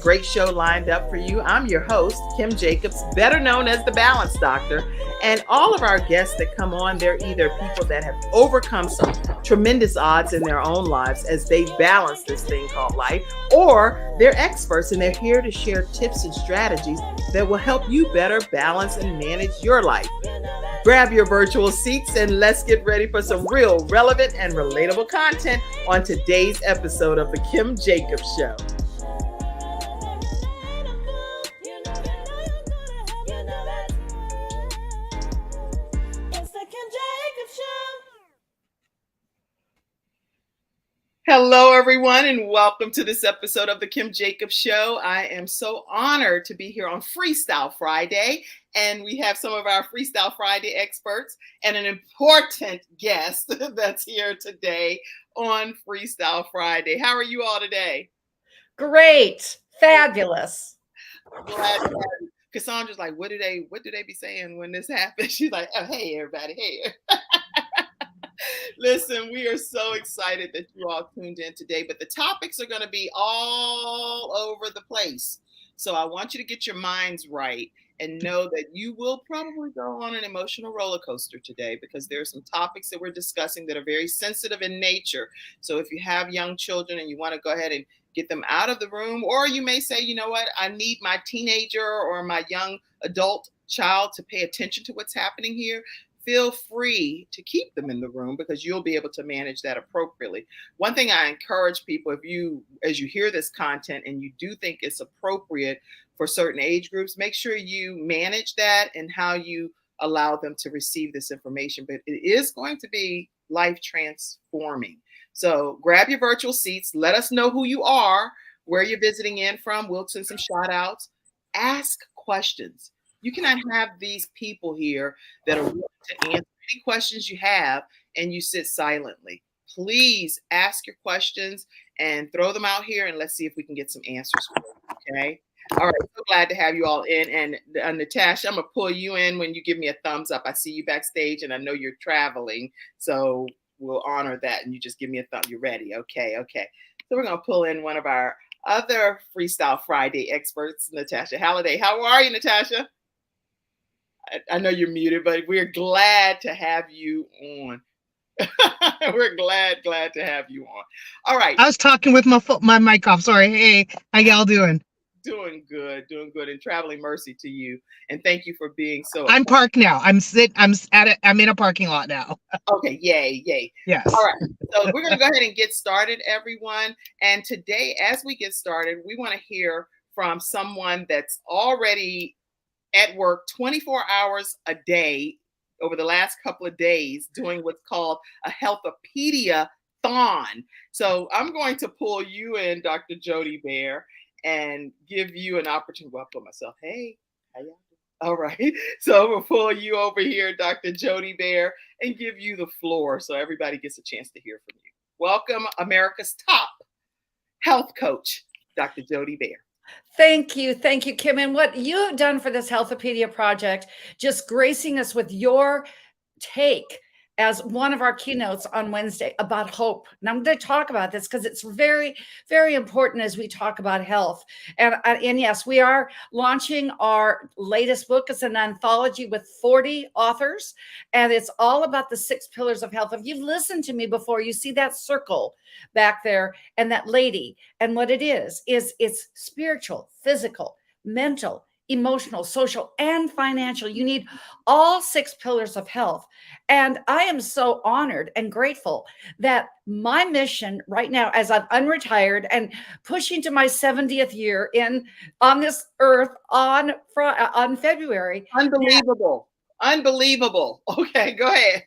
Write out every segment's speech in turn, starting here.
Great show lined up for you. I'm your host, Kim Jacobs, better known as the Balance Doctor. And all of our guests that come on, they're either people that have overcome some tremendous odds in their own lives as they balance this thing called life, or they're experts and they're here to share tips and strategies that will help you better balance and manage your life. Grab your virtual seats and let's get ready for some real relevant and relatable content on today's episode of The Kim Jacobs Show. Hello, everyone, and welcome to this episode of The Kim Jacobs Show. I am so honored to be here on FreeStyle Friday, and we have some of our FreeStyle Friday experts and an important guest that's here today on FreeStyle Friday. How are you all today? Great. Fabulous. Glad to have you. Cassandra's like, what do they be saying when this happens? She's like, oh, hey, everybody, hey. Listen, we are so excited that you all tuned in today, but the topics are going to be all over the place. So I want you to get your minds right and know that you will probably go on an emotional roller coaster today because there are some topics that we're discussing that are very sensitive in nature. So if you have young children and you want to go ahead and get them out of the room, or you may say, you know what, I need my teenager or my young adult child to pay attention to what's happening here, feel free to keep them in the room because you'll be able to manage that appropriately. One thing I encourage people, as you hear this content and you do think it's appropriate for certain age groups, make sure you manage that and how you allow them to receive this information. But it is going to be life transforming. So grab your virtual seats. Let us know who you are, where you're visiting in from. We'll send some shout outs. Ask questions. You cannot have these people here that are willing to answer any questions you have and you sit silently. Please ask your questions and throw them out here and let's see if we can get some answers for you, okay? All right, so glad to have you all in. And Natasha, I'm going to pull you in when you give me a thumbs up. I see you backstage and I know you're traveling, so we'll honor that and you just give me a thumb. You're ready, okay. So we're going to pull in one of our other FreeStyle Friday experts, Natasha Halliday. How are you, Natasha? I know you're muted, but we're glad to have you on. We're glad to have you on. All right. I was talking with my mic off. Sorry. Hey, how y'all doing? Doing good. And traveling mercy to you. And thank you for being so. I'm parked now. I'm in a parking lot now. Okay. Yay. Yes. All right. So we're going to go ahead and get started, everyone. And today, as we get started, we want to hear from someone that's already at work 24 hours a day over the last couple of days doing what's called a healthopedia-thon. So I'm going to pull you in, Dr. Dee Baer, and give you an opportunity. Well, I'll put myself, hey, how y'all doing? All right. So we'll pull you over here, Dr. Dee Baer, and give you the floor so everybody gets a chance to hear from you. Welcome, America's top health coach, Dr. Dee Baer. Thank you, Kim. And what you have done for this Healthopedia project, just gracing us with your take as one of our keynotes on Wednesday about hope. And I'm going to talk about this because it's very, very important as we talk about health. And yes, we are launching our latest book. It's an anthology with 40 authors, and it's all about the 6 pillars of health. If you've listened to me before, you see that circle back there and that lady. And what it is it's spiritual, physical, mental, emotional, social, and financial. You need all 6 pillars of health. And I am so honored and grateful that my mission right now, as I'm unretired and pushing to my 70th year on this earth on February. Unbelievable. Okay, go ahead.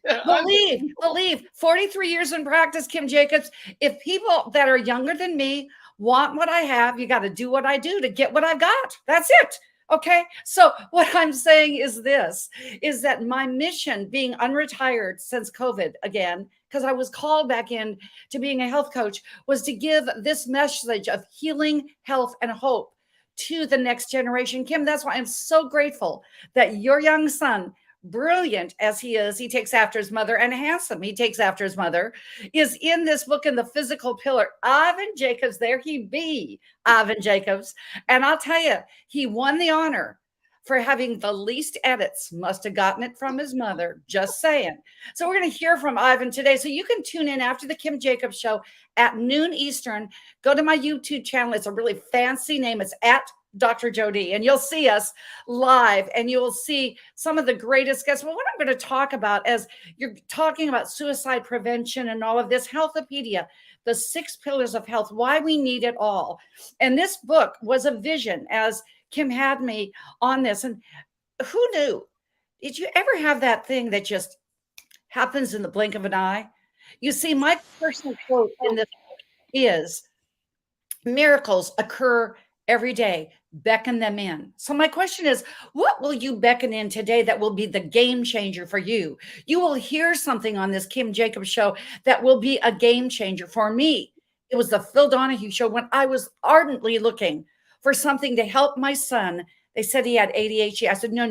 Believe. 43 years in practice, Kim Jacobs. If people that are younger than me want what I have, you got to do what I do to get what I've got. That's it. Okay. So what I'm saying is that my mission, being unretired since COVID again, because I was called back in to being a health coach, was to give this message of healing, health, and hope to the next generation. Kim, that's why I'm so grateful that your young son brilliant as he takes after his mother, and handsome, he takes after his mother, is in this book in the physical pillar. Ivan Jacobs, there he be, Ivan Jacobs. And I'll tell you, he won the honor for having the least edits. Must have gotten it from his mother, just saying. So we're going to hear from Ivan today. So you can tune in after the Kim Jacobs show at noon Eastern. Go to my YouTube channel. It's a really fancy name. It's at Dr. Jody, and you'll see us live, and you will see some of the greatest guests. Well, what I'm going to talk about, as you're talking about suicide prevention and all of this, Healthopedia, the 6 pillars of health, why we need it all. And this book was a vision, as Kim had me on this. And who knew? Did you ever have that thing that just happens in the blink of an eye? You see, my personal quote in this book is, miracles occur every day. Beckon them in. So my question is, what will you beckon in today that will be the game changer for you? You will hear something on this Kim Jacobs show that will be a game changer for me. It was the Phil Donahue show when I was ardently looking for something to help my son. They said he had ADHD. I said, no.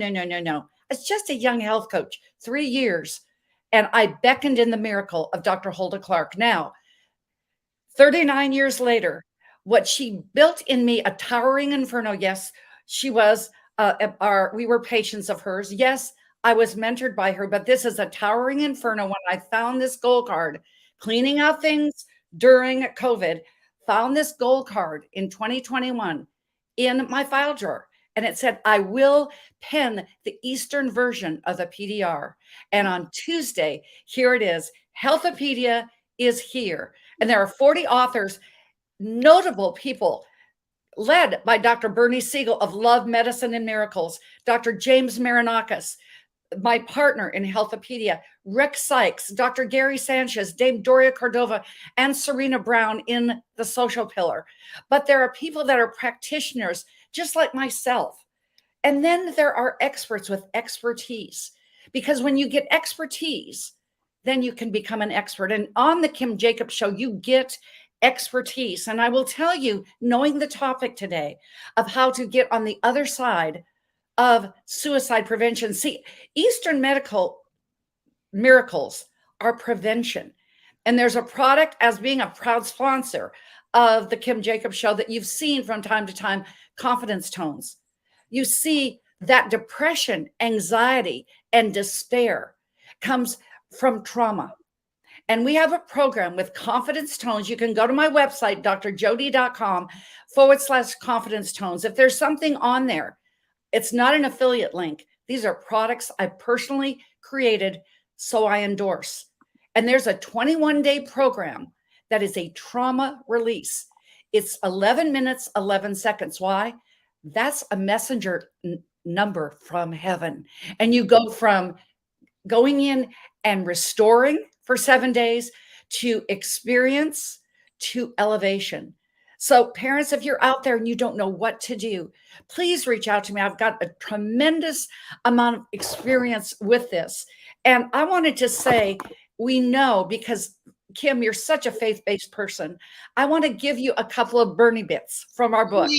It's just a young health coach, 3 years. And I beckoned in the miracle of Dr. Hulda Clark. Now, 39 years later, what she built in me, a towering inferno. Yes, she was, we were patients of hers. Yes, I was mentored by her, but this is a towering inferno. When I found this goal card, cleaning out things during COVID, found this goal card in 2021 in my file drawer. And it said, I will pen the Eastern version of the PDR. And on Tuesday, here it is. Healthopedia is here. And there are 40 authors, notable people, led by Dr. Bernie Siegel of Love, Medicine, and Miracles, Dr. James Marinakis, my partner in Healthopedia, Rick Sykes, Dr. Gary Sanchez, Dame Doria Cordova, and Serena Brown in the social pillar. But there are people that are practitioners, just like myself. And then there are experts with expertise, because when you get expertise, then you can become an expert. And on the Kim Jacobs show, you get expertise. And I will tell you, knowing the topic today of how to get on the other side of suicide prevention. See, Eastern medical miracles are prevention. And there's a product, as being a proud sponsor of the Kim Jacobs show, that you've seen from time to time, confidence tones. You see that depression, anxiety, and despair comes from trauma. And we have a program with confidence tones. You can go to my website, drjody.com/confidence tones. If there's something on there, it's not an affiliate link. These are products I personally created, so I endorse. And there's a 21-day program that is a trauma release. It's 11 minutes, 11 seconds. Why? That's a messenger number from heaven. And you go from going in and restoring for 7 days to experience to elevation. So parents, if you're out there and you don't know what to do, please reach out to me. I've got a tremendous amount of experience with this. And I wanted to say, we know, because Kim, you're such a faith-based person, I want to give you a couple of Bernie bits from our book.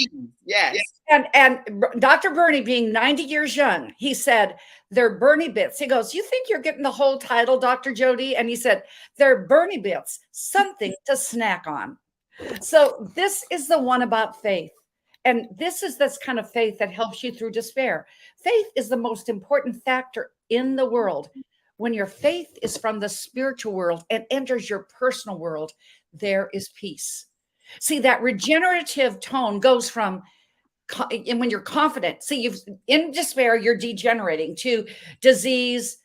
Yes. And Dr. Bernie, being 90 years young, he said, they're Bernie bits. He goes, you think you're getting the whole title, Dr. Jody? And he said, they're Bernie bits, something to snack on. So this is the one about faith. And this is this kind of faith that helps you through despair. Faith is the most important factor in the world. When your faith is from the spiritual world and enters your personal world, there is peace. See, that regenerative tone goes from, and when you're confident, see, in despair, you're degenerating to disease,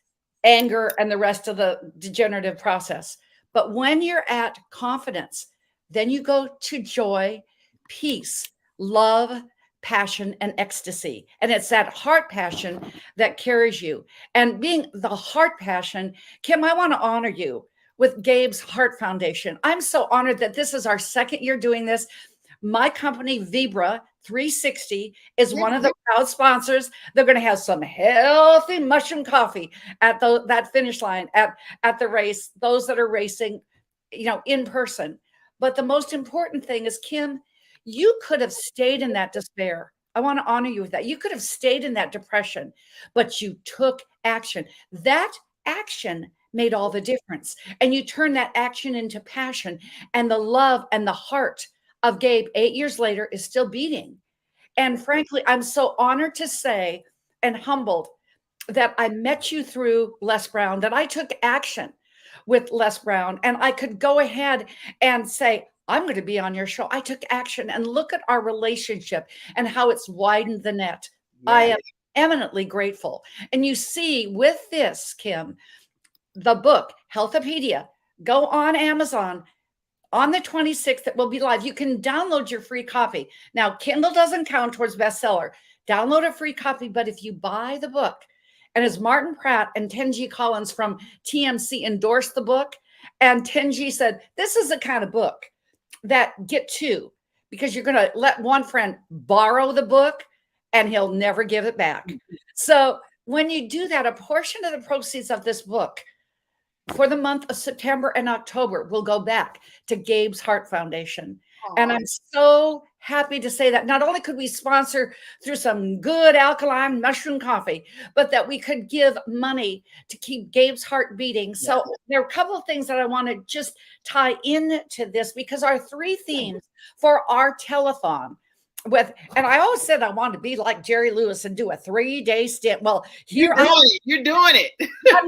anger, and the rest of the degenerative process. But when you're at confidence, then you go to joy, peace, love, passion, and ecstasy. And it's that heart passion that carries you. And being the heart passion, Kim, I want to honor you with Gabe's Heart Foundation. I'm so honored that this is our second year doing this. My company, Vibra 360, is one of the proud sponsors. They're going to have some healthy mushroom coffee at that finish line, at the race, those that are racing, in person. But the most important thing is, Kim, you could have stayed in that despair I want to honor you with that. You could have stayed in that depression, but you took action. That action made all the difference. And you turned that action into passion, and the love and the heart of Gabe 8 years later is still beating. And frankly, I'm so honored to say and humbled that I met you through Les Brown, that I took action with Les Brown, and I could go ahead and say, I'm going to be on your show. I took action, and look at our relationship and how it's widened the net. Yeah. I am eminently grateful. And you see with this, Kim, the book, Healthopedia, go on Amazon. On the 26th, it will be live. You can download your free copy. Now, Kindle doesn't count towards bestseller. Download a free copy, but if you buy the book, and as Martin Pratt and Tenji Collins from TMC endorsed the book, and Tenji said, this is the kind of book that get two, because you're going to let one friend borrow the book and he'll never give it back. So when you do that, a portion of the proceeds of this book for the month of September and October will go back to Gabe's Heart Foundation. And I'm so happy to say that not only could we sponsor through some good alkaline mushroom coffee, but that we could give money to keep Gabe's heart beating. So there are a couple of things that I want to just tie into this, because our three themes for our telethon with, and I always said I wanted to be like Jerry Lewis and do a 3-day stint. Well, here you're doing it. I'm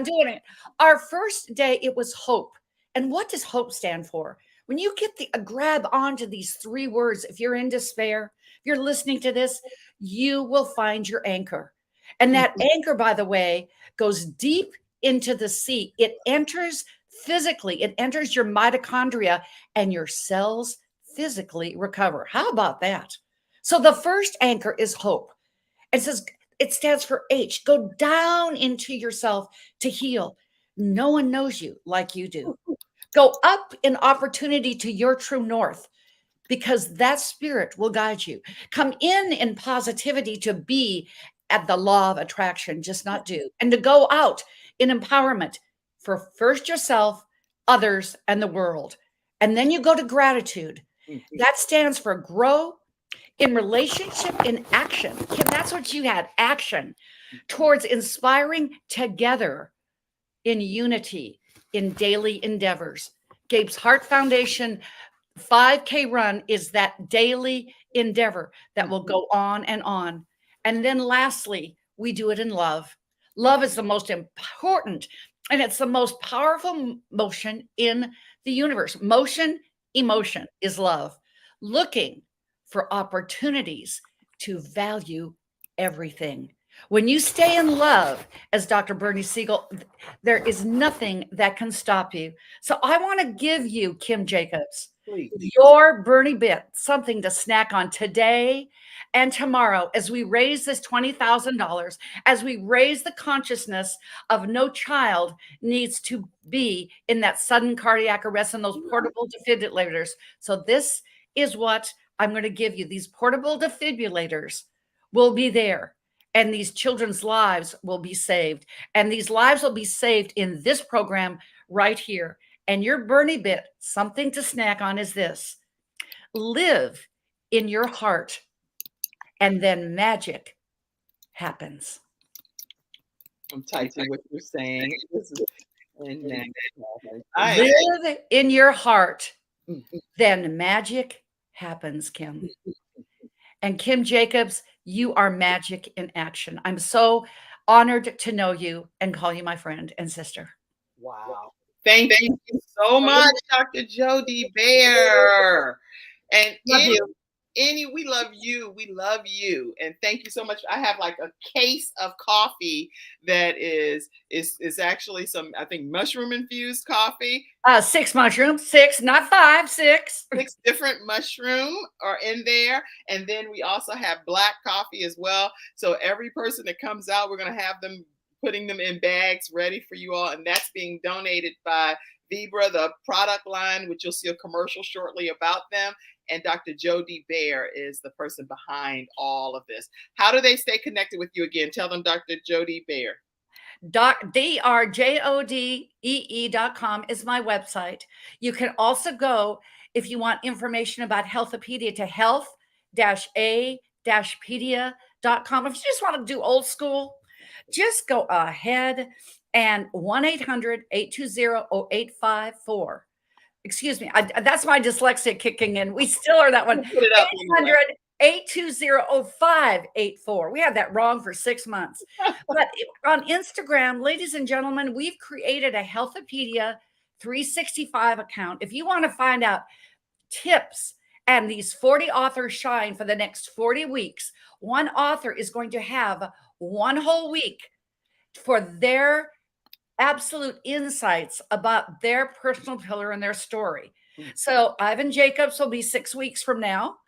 doing it. Our first day, it was hope. And what does hope stand for? When you get a grab onto these three words, if you're in despair, if you're listening to this, you will find your anchor. And that anchor, by the way, goes deep into the sea. It enters physically, it enters your mitochondria, and your cells physically recover. How about that? So the first anchor is hope. It says, it stands for H. Go down into yourself to heal. No one knows you like you do. Go up in opportunity to your true north, because that spirit will guide you. Come in positivity to be at the law of attraction, just not do. And to go out in empowerment for first yourself, others, and the world. And then you go to gratitude. That stands for grow in relationship, in action. Kim, that's what you had, action towards inspiring together in unity, in daily endeavors. Gabe's Heart Foundation 5K run is that daily endeavor that will go on and on. And then lastly, we do it in love. Love is the most important, and it's the most powerful motion in the universe. Emotion is love. Looking for opportunities to value everything. When you stay in love, as Dr. Bernie Siegel, there is nothing that can stop you. So I want to give you, Kim Jacobs, your Bernie bit, something to snack on today and tomorrow, as we raise this $20,000, as we raise the consciousness of no child needs to be in that sudden cardiac arrest and those portable defibrillators. So this is what I'm going to give you. These portable defibrillators will be there, and these children's lives will be saved. And these lives will be saved in this program right here. And your Bernie bit, something to snack on, is this: live in your heart, and then magic happens. I'm typing what you're saying. Live in your heart, then magic happens, Kim. And Kim Jacobs, you are magic in action. I'm so honored to know you and call you my friend and sister. Wow. Thank you so much, Dr. Dee Baer. And we love you. We love you. And thank you so much. I have like a case of coffee that is actually some, I think, mushroom infused coffee. 6 mushrooms, 6, not 5, 6. 6 different mushroom are in there. And then we also have black coffee as well. So every person that comes out, we're going to have them putting them in bags ready for you all. And that's being donated by Vibra, the product line, which you'll see a commercial shortly about them. And Dr. Dee Baer is the person behind all of this. How do they stay connected with you again? Tell them, Dr. Dee Baer. drjodee.com is my website. You can also go, if you want information about Healthopedia, to health-a-d-e.com. health-pedia.com. If you just want to do old school, just go ahead and 1-800-820-0854. Excuse me. That's my dyslexia kicking in. We still are that one. 800-820-0584. We had that wrong for 6 months. But on Instagram, ladies and gentlemen, we've created a Healthopedia 365 account. If you want to find out tips and these 40 authors shine for the next 40 weeks, one author is going to have one whole week for their absolute insights about their personal pillar and their story. So Ivan Jacobs will be 6 weeks from now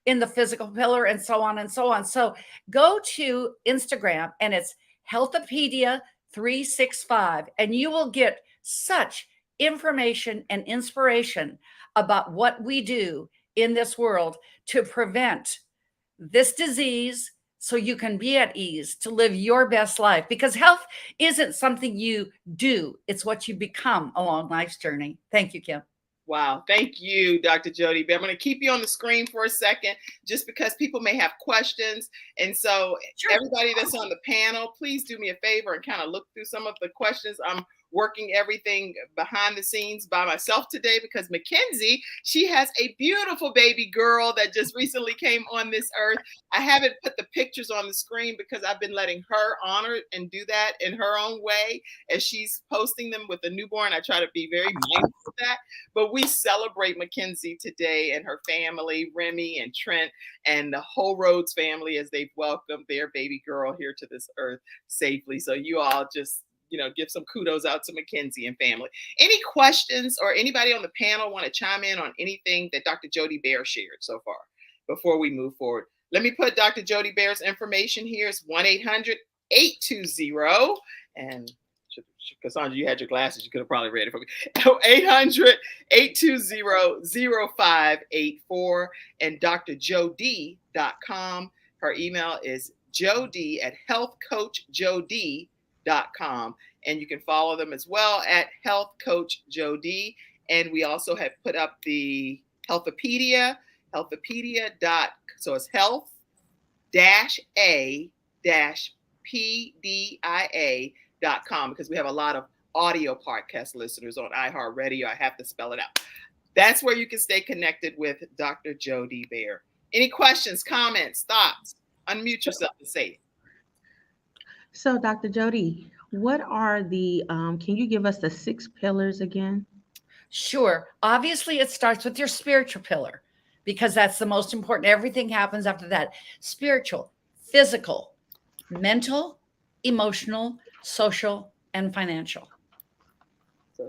in the physical pillar, and so on and so on. So go to Instagram and it's Healthopedia 365, and you will get such information and inspiration about what we do in this world to prevent this disease, so you can be at ease to live your best life, because health isn't something you do, it's what you become along life's journey. Thank you, Kim. Wow. Thank you, Dr. Jody. I'm going to keep you on the screen for a second, just because people may have questions. And so everybody that's on the panel, please do me a favor and kind of look through some of the questions. I'm working everything behind the scenes by myself today because Mackenzie, she has a beautiful baby girl that just recently came on this earth. I haven't put the pictures on the screen because I've been letting her honor and do that in her own way as she's posting them with the newborn. I try to be very mindful of that. But we celebrate Mackenzie today and her family, Remy and Trent, and the whole Rhodes family as they've welcomed their baby girl here to this earth safely. So you all just, give some kudos out to Mackenzie and family. Any questions, or anybody on the panel want to chime in on anything that Dr. Jody Baer shared so far before we move forward? Let me put Dr. Jody Baer's information here. It's 1-800-820, and Cassandra, you had your glasses. You could have probably read it for me. 800-820-0584, and drjodee.com. Her email is jodee@healthcoachjodee.com. And you can follow them as well at Health Coach Jodee. And we also have put up the Healthopedia, so it's health-a-pdia.com, because we have a lot of audio podcast listeners on iHeartRadio. I have to spell it out. That's where you can stay connected with Dr. Jody Baer. Any questions, comments, thoughts? Unmute yourself and say it. So, Dr. Jody, what are can you give us the 6 pillars again? Sure. Obviously, it starts with your spiritual pillar, because that's the most important. Everything happens after that. Spiritual, physical, mental, emotional, social, and financial.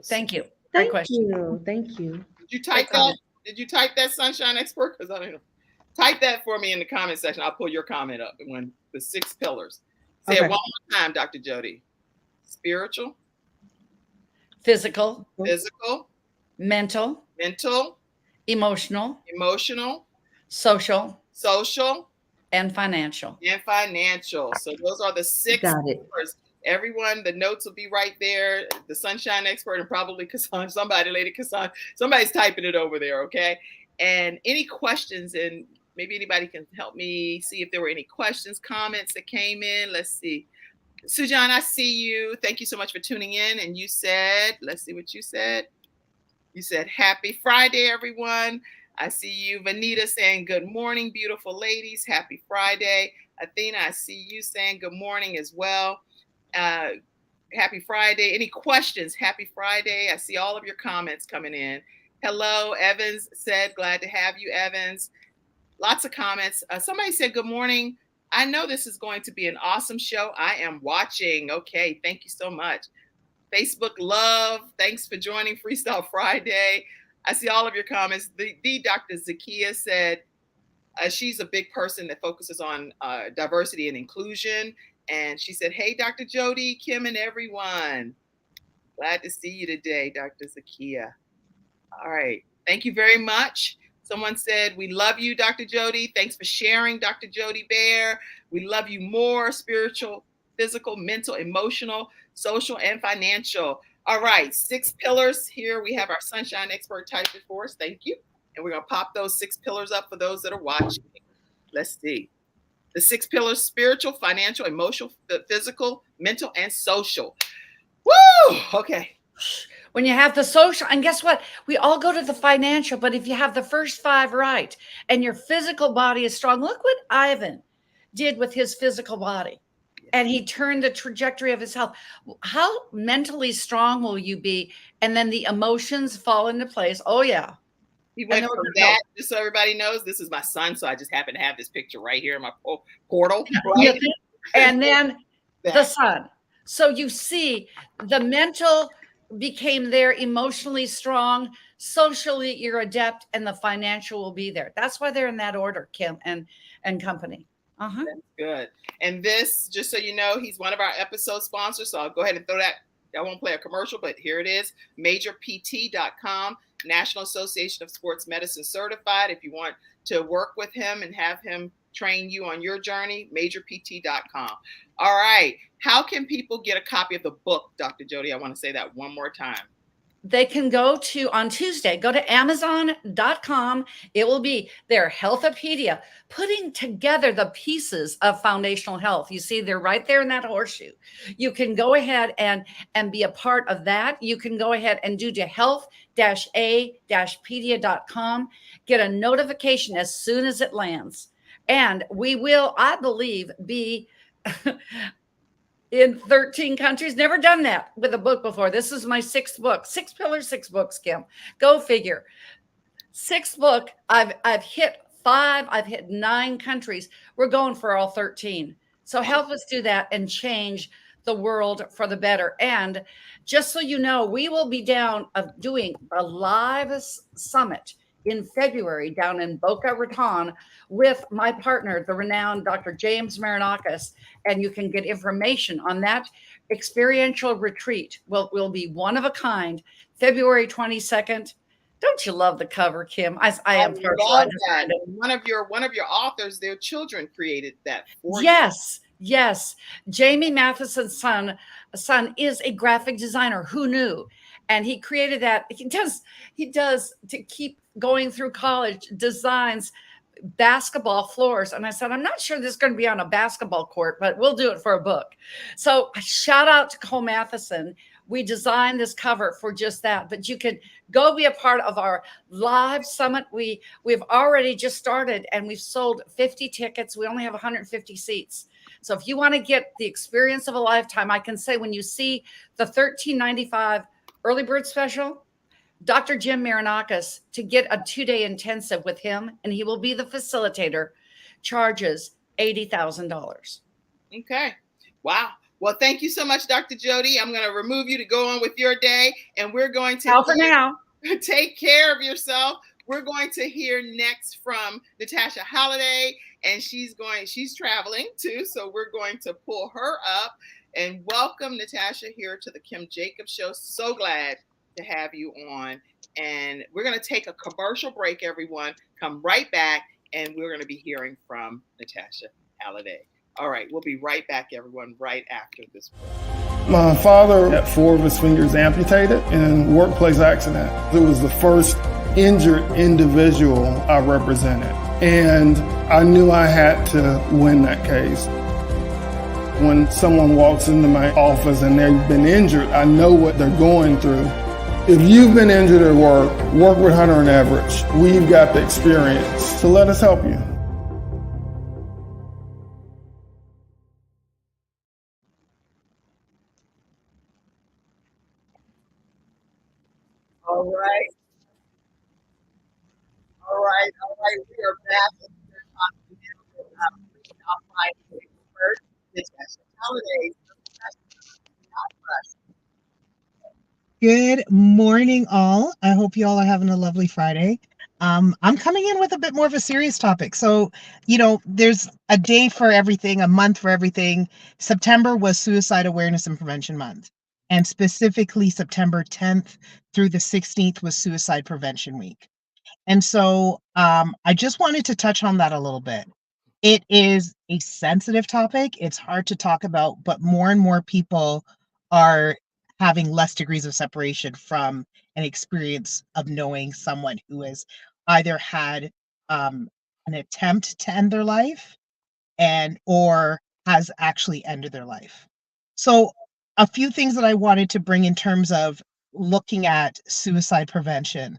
Thank you. Great question. Thank you. Did you type that? Did you type that, Sunshine Expert? Because I don't know. Type that for me in the comment section. I'll pull your comment up when the 6 pillars. Say it one more time, Dr. Jody. Spiritual, physical, mental, emotional, social, and financial. So those are the 6 pillars. Everyone, the notes will be right there. The Sunshine Expert, and probably Cassandra, somebody's typing it over there, okay? And any questions, and maybe anybody can help me see if there were any questions, comments that came in. Let's see. Sujan, I see you. Thank you so much for tuning in. And you said, let's see what you said. You said, happy Friday, everyone. I see you. Vanita saying, good morning, beautiful ladies. Happy Friday. Athena, I see you saying good morning as well. Happy Friday. Any questions? Happy Friday. I see all of your comments coming in. Hello, Evans said, glad to have you, Evans. Lots of comments. Somebody said, good morning. I know this is going to be an awesome show. I am watching. Okay, thank you so much. Facebook love. Thanks for joining FreeStyle Friday. I see all of your comments. The Dr. Zakia said she's a big person that focuses on diversity and inclusion. And she said, hey, Dr. Jody, Kim, and everyone. Glad to see you today, Dr. Zakia. All right. Thank you very much. Someone said, we love you, Dr. Jody. Thanks for sharing, Dr. Jody Baer. We love you more. Spiritual, physical, mental, emotional, social, and financial. All right. 6 pillars. Here we have our Sunshine Expert typed it for us. Thank you. And we're going to pop those 6 pillars up for those that are watching. Let's see. The 6 pillars: spiritual, financial, emotional, physical, mental, and social. Woo! Okay. When you have the social, and guess what? We all go to the financial, but if you have the first 5 right and your physical body is strong, look what Ivan did with his physical body. And he turned the trajectory of his health. How mentally strong will you be? And then the emotions fall into place. Oh, yeah. He went from that, just so everybody knows, this is my son, so I just happen to have this picture right here in my portal. Right? And then the sun. So you see, the mental became there, emotionally strong, socially you're adept, and the financial will be there. That's why they're in that order, Kim and company. That's good. And this, just so you know, he's one of our episode sponsors. So I'll go ahead and throw that. I won't play a commercial, but here it is. MajorPT.com, National Association of Sports Medicine certified. If you want to work with him and have him train you on your journey, MajorPT.com. All right. How can people get a copy of the book, Dr. Jody? I want to say that one more time. They can go to, on Tuesday, go to Amazon.com. It will be their Healthopedia, putting together the pieces of foundational health. You see, they're right there in that horseshoe. You can go ahead and be a part of that. You can go ahead and do to health-a-pedia.com. Get a notification as soon as it lands. And we will, I believe, be in 13 countries. Never done that with a book before. This is my 6th book. 6 pillars, 6 books, Kim. Go figure. 6th book. I've hit 5. I've hit 9 countries. We're going for all 13. So help us do that and change the world for the better. And just so you know, we will be doing a live summit in February down in Boca Raton with my partner, the renowned Dr. James Marinakis. And you can get information on that experiential retreat. Will be one of a kind, February 22nd. Don't you love the cover, Kim? I am partial. Love that. One of your authors, their children created that for you. Yes. Jamie Matheson's son is a graphic designer. Who knew? And he created that. He does to keep going through college, designs basketball floors. And I said, I'm not sure this is going to be on a basketball court, but we'll do it for a book. So shout out to Cole Matheson. We designed this cover for just that, but you can go be a part of our live summit. We've already just started and we've sold 50 tickets. We only have 150 seats. So if you want to get the experience of a lifetime, I can say when you see the $13.95 early bird special, Dr. Jim Marinakis, to get a 2-day intensive with him, and he will be the facilitator, charges $80,000. Okay. Wow. Well, thank you so much, Dr. Jody. I'm going to remove you to go on with your day, and we're going to for now. Take care of yourself. We're going to hear next from Natasha Halliday, and she's traveling too, so we're going to pull her up and welcome Natasha here to the Kim Jacobs Show. So glad to have you on, and we're going to take a commercial break, everyone. Come right back, and we're going to be hearing from Natasha Halliday. All right, we'll be right back, everyone, right after this break. My father had 4 of his fingers amputated in a workplace accident. It was the first injured individual I represented, and I knew I had to win that case. When someone walks into my office and they've been injured, I know what they're going through. If you've been injured at work with Hunter and Everett. We've got the experience, so let us help you. All right. We are back. We're talking with FreeStyle Friday expert, Natasha Halliday. Good morning, all. I hope you all are having a lovely Friday. I'm coming in with a bit more of a serious topic. So, there's a day for everything, a month for everything. September was Suicide Awareness and Prevention Month. And specifically September 10th through the 16th was Suicide Prevention Week. And so I just wanted to touch on that a little bit. It is a sensitive topic. It's hard to talk about, but more and more people are having less degrees of separation from an experience of knowing someone who has either had an attempt to end their life and or has actually ended their life. So a few things that I wanted to bring in terms of looking at suicide prevention.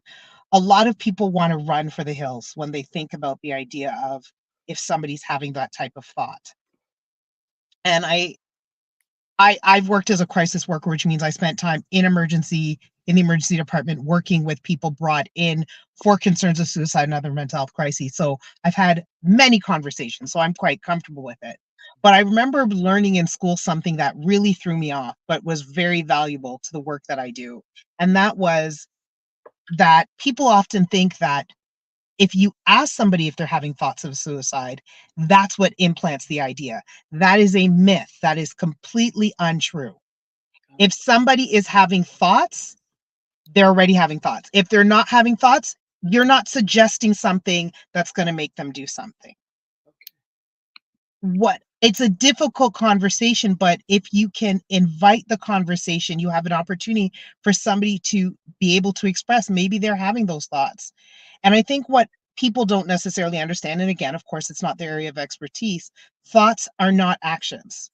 A lot of people want to run for the hills when they think about the idea of if somebody's having that type of thought. And I've worked as a crisis worker, which means I spent time in the emergency department, working with people brought in for concerns of suicide and other mental health crises. So I've had many conversations, so I'm quite comfortable with it. But I remember learning in school something that really threw me off, but was very valuable to the work that I do. And that was that people often think that if you ask somebody if they're having thoughts of suicide, that's what implants the idea. That is a myth. That is completely untrue. If somebody is having thoughts, they're already having thoughts. If they're not having thoughts, you're not suggesting something that's going to make them do something. It's a difficult conversation, but if you can invite the conversation, you have an opportunity for somebody to be able to express maybe they're having those thoughts. And I think what people don't necessarily understand, and again, of course, it's not their area of expertise, thoughts are not actions.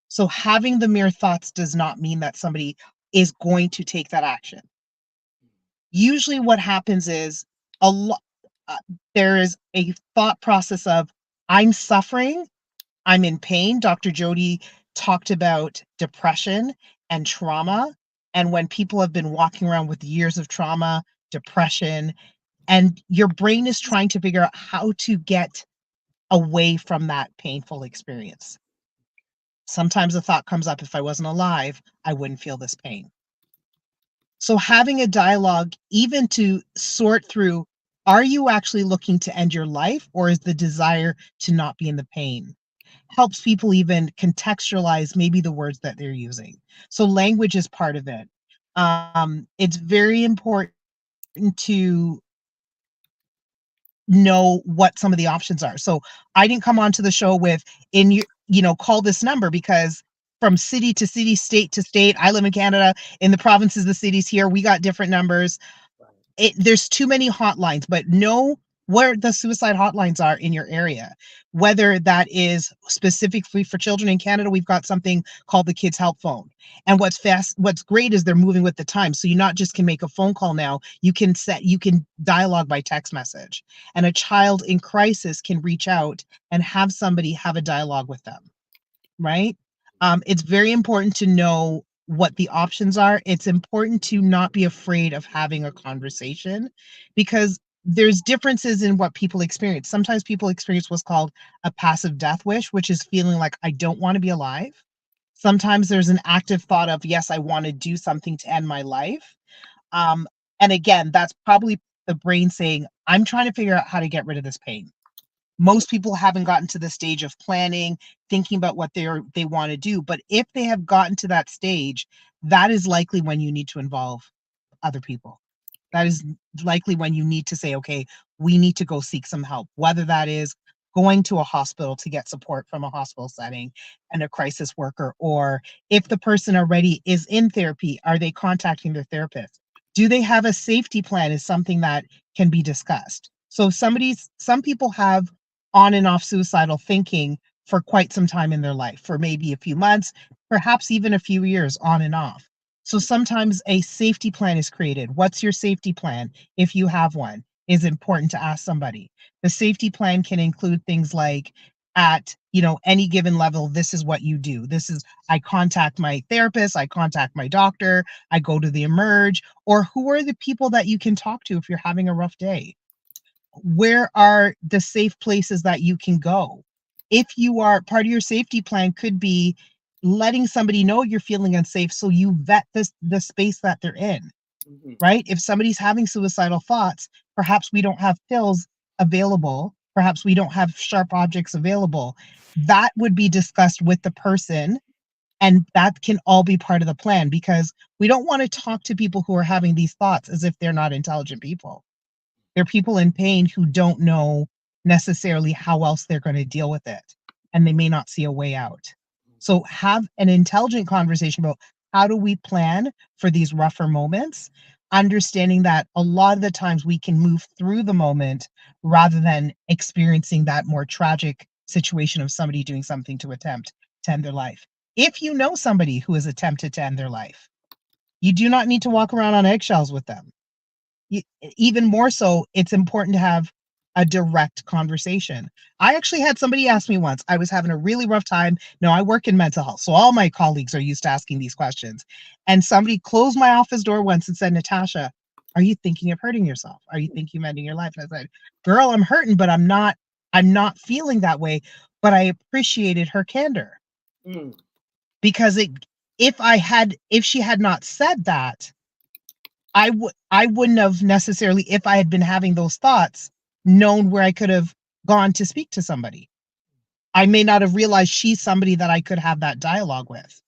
So having the mere thoughts does not mean that somebody is going to take that action. Usually what happens is there is a thought process of, I'm suffering, I'm in pain. Dr. Jody talked about depression and trauma. And when people have been walking around with years of trauma, depression, and your brain is trying to figure out how to get away from that painful experience. Sometimes the thought comes up, if I wasn't alive, I wouldn't feel this pain. So having a dialogue, even to sort through, are you actually looking to end your life, or is the desire to not be in the pain? Helps people even contextualize maybe the words that they're using. So language is part of it. It's very important to know what some of the options are. So I didn't come onto the show with call this number, because from city to city, state to state, I live in Canada, in the provinces, the cities here, we got different numbers. There's too many hotlines, but know where the suicide hotlines are in your area, whether that is specifically for children. In Canada, we've got something called the Kids Help Phone. And what's great is they're moving with the times. So you not just can make a phone call now, you can dialogue by text message. And a child in crisis can reach out and have somebody have a dialogue with them, right? It's very important to know what the options are. It's important to not be afraid of having a conversation, because there's differences in what people experience. Sometimes people experience what's called a passive death wish, which is feeling like, I don't want to be alive. Sometimes there's an active thought of, yes, I want to do something to end my life. And again, that's probably the brain saying, I'm trying to figure out how to get rid of this pain. Most people haven't gotten to the stage of planning, thinking about what they want to do. But if they have gotten to that stage, that is likely when you need to involve other people. That is likely when you need to say, okay, we need to go seek some help, whether that is going to a hospital to get support from a hospital setting and a crisis worker, or if the person already is in therapy, are they contacting their therapist? Do they have a safety plan, is something that can be discussed. So some people have on and off suicidal thinking for quite some time in their life, for maybe a few months, perhaps even a few years on and off. So sometimes a safety plan is created. What's your safety plan? If you have one, is important to ask somebody. The safety plan can include things like, at any given level, this is what you do. I contact my therapist, I contact my doctor, I go to the emerge, or who are the people that you can talk to if you're having a rough day? Where are the safe places that you can go? If you are, part of your safety plan could be letting somebody know you're feeling unsafe, so you vet the space that they're in, right? If somebody's having suicidal thoughts, perhaps we don't have pills available, perhaps we don't have sharp objects available. That would be discussed with the person, and that can all be part of the plan, because we don't want to talk to people who are having these thoughts as if they're not intelligent people. They're people in pain who don't know necessarily how else they're going to deal with it, and they may not see a way out. So have an intelligent conversation about, how do we plan for these rougher moments, understanding that a lot of the times we can move through the moment rather than experiencing that more tragic situation of somebody doing something to attempt to end their life. If you know somebody who has attempted to end their life, you do not need to walk around on eggshells with them. Even more so, it's important to have a direct conversation. I actually had somebody ask me once, I was having a really rough time. Now, I work in mental health, so all my colleagues are used to asking these questions. And somebody closed my office door once and said, Natasha, are you thinking of hurting yourself? Are you thinking of ending your life? And I said, girl, I'm hurting, but I'm not feeling that way. But I appreciated her candor. Because if she had not said that, I wouldn't have necessarily, if I had been having those thoughts, known where I could have gone to speak to somebody. I may not have realized she's somebody that I could have that dialogue with.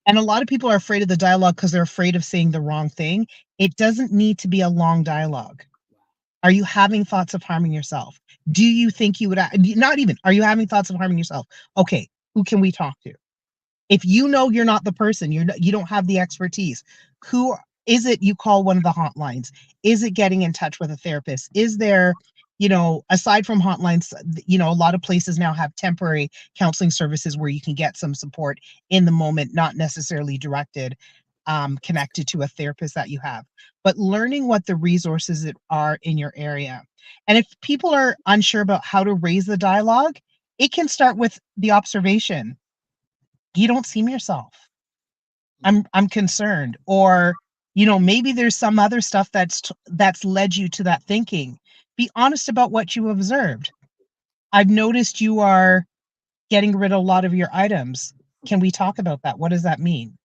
And a lot of people are afraid of the dialogue because they're afraid of saying the wrong thing. It doesn't need to be a long dialogue. Are you having thoughts of harming yourself? Do you think you would, not even, are you having thoughts of harming yourself? Okay, who can we talk to? If you know you're not the person, you don't have the expertise, who is it you call one of the hotlines? Is it getting in touch with a therapist? Is there, aside from hotlines, a lot of places now have temporary counseling services where you can get some support in the moment, not necessarily connected to a therapist that you have, but learning what the resources are in your area. And if people are unsure about how to raise the dialogue, it can start with the observation. You don't seem yourself. I'm concerned. Or, maybe there's some other stuff that's led you to that thinking. Be honest about what you observed. I've noticed you are getting rid of a lot of your items. Can we talk about that? What does that mean?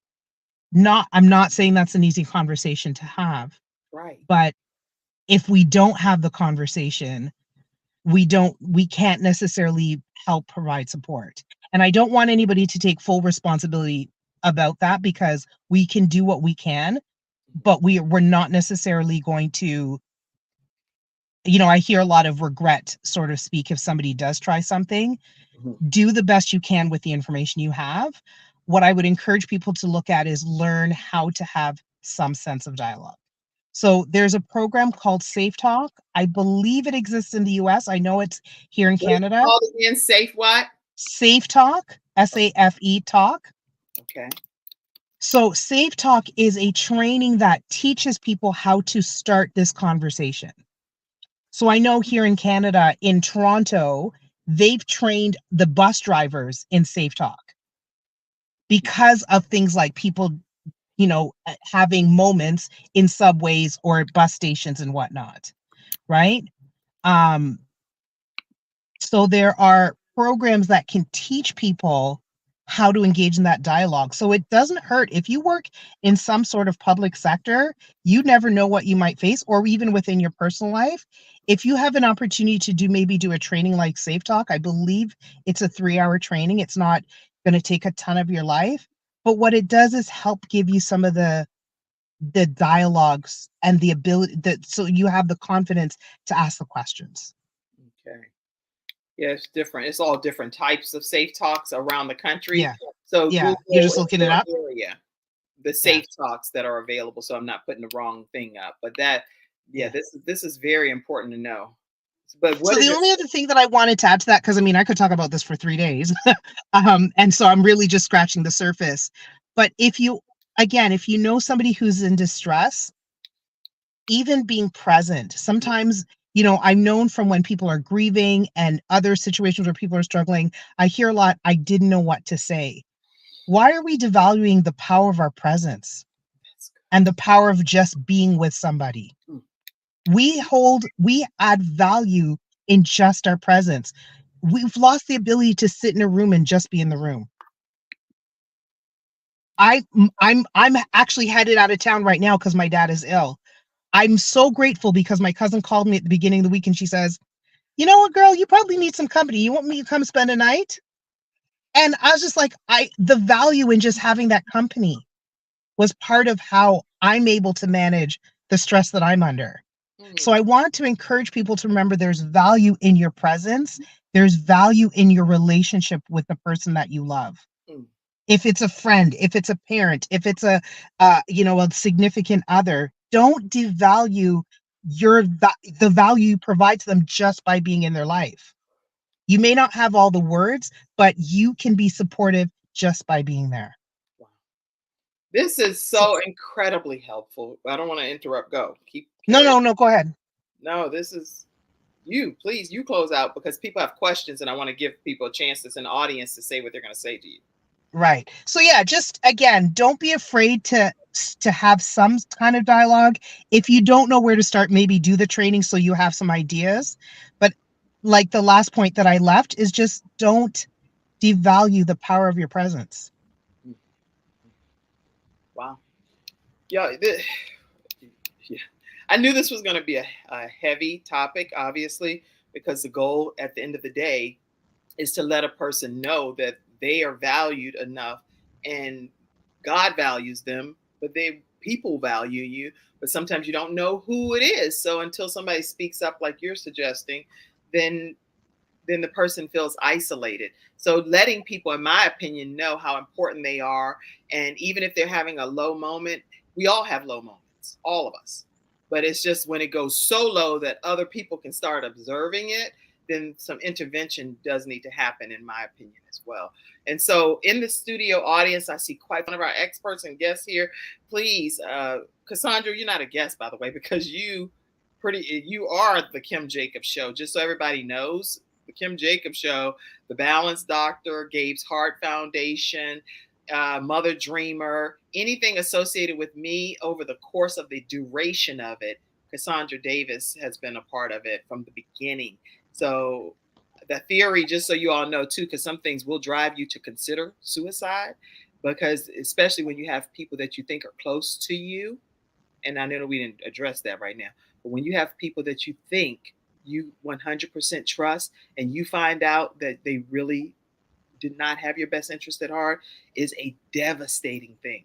I'm not saying that's an easy conversation to have. Right. But if we don't have the conversation, we can't necessarily help provide support. And I don't want anybody to take full responsibility about that, because we can do what we can, but we're not necessarily going to, I hear a lot of regret sort of speak if somebody does try something. Do the best you can with the information you have. What I would encourage people to look at is learn how to have some sense of dialogue. So there's a program called Safe Talk. I believe it exists in the US. I know it's here in Canada. Call it again, Safe what? Safe Talk, SAFE Talk. Okay. So Safe Talk is a training that teaches people how to start this conversation. So I know here in Canada, in Toronto, they've trained the bus drivers in Safe Talk because of things like people, having moments in subways or bus stations and whatnot, right? So there are programs that can teach people how to engage in that dialogue. So it doesn't hurt. If you work in some sort of public sector, you never know what you might face, or even within your personal life. If you have an opportunity to do a training like Safe Talk, I believe it's a 3-hour training. It's not going to take a ton of your life, but what it does is help give you some of the dialogues and the ability so you have the confidence to ask the questions. Okay. Yeah, it's different. It's all different types of Safe Talks around the country. Yeah. So Yeah, Google you're just looking it up. Area, the Safe Talks that are available. So I'm not putting the wrong thing up. But this is very important to know. But so the only other thing that I wanted to add to that, because I could talk about this for 3 days, and so I'm really just scratching the surface. But if you know somebody who's in distress, even being present, sometimes, I'm known from when people are grieving and other situations where people are struggling, I hear a lot, I didn't know what to say. Why are we devaluing the power of our presence and the power of just being with somebody? We add value in just our presence. We've lost the ability to sit in a room and just be in the room. I'm actually headed out of town right now because my dad is ill. I'm so grateful because my cousin called me at the beginning of the week and she says, you know what, girl, you probably need some company. You want me to come spend a night? And I was just like, the value in just having that company was part of how I'm able to manage the stress that I'm under. So I want to encourage people to remember there's value in your presence. There's value in your relationship with the person that you love. If it's a friend, if it's a parent, if it's a significant other, don't devalue the value you provide to them just by being in their life. You may not have all the words, but you can be supportive just by being there. This is so incredibly helpful. I don't want to interrupt. Go. No, go ahead. No, this is please, you close out, because people have questions and I want to give people a chance that's in the audience to say what they're going to say to you. Right. So yeah, just again, don't be afraid to have some kind of dialogue. If you don't know where to start, maybe do the training so you have some ideas. But like the last point that I left is just don't devalue the power of your presence. Wow. Yeah. I knew this was going to be a heavy topic, obviously, because the goal at the end of the day is to let a person know that they are valued enough, and God values them, but people value you, but sometimes you don't know who it is. So until somebody speaks up like you're suggesting, then the person feels isolated. So letting people, in my opinion, know how important they are, and even if they're having a low moment, we all have low moments, all of us. But it's just when it goes so low that other people can start observing it, then some intervention does need to happen, in my opinion, as well. And so in the studio audience, I see quite one of our experts and guests here. Please, Cassandra, you're not a guest, by the way, because you are the Kim Jacobs Show, just so everybody knows. The Kim Jacobs Show, the Balance Doctor, Gabe's Heart Foundation, Mother Dreamer, anything associated with me over the course of the duration of it, Cassandra Davis has been a part of it from the beginning. So the theory, just so you all know too, because some things will drive you to consider suicide, because especially when you have people that you think are close to you, and I know we didn't address that right now, but when you have people that you think you 100% trust, and you find out that they really did not have your best interest at heart, is a devastating thing.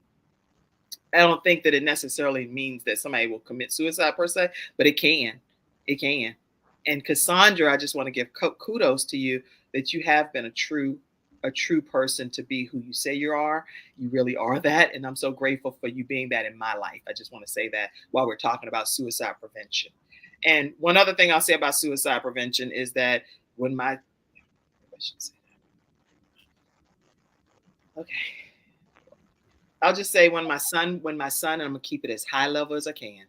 I don't think that it necessarily means that somebody will commit suicide per se, but it can. It can. And Cassandra, I just want to give kudos to you that you have been a true person to be who you say you are. You really are that. And I'm so grateful for you being that in my life. I just want to say that while we're talking about suicide prevention. And one other thing I'll say about suicide prevention is that when my, okay, I'll just say when my son, and I'm gonna keep it as high level as I can.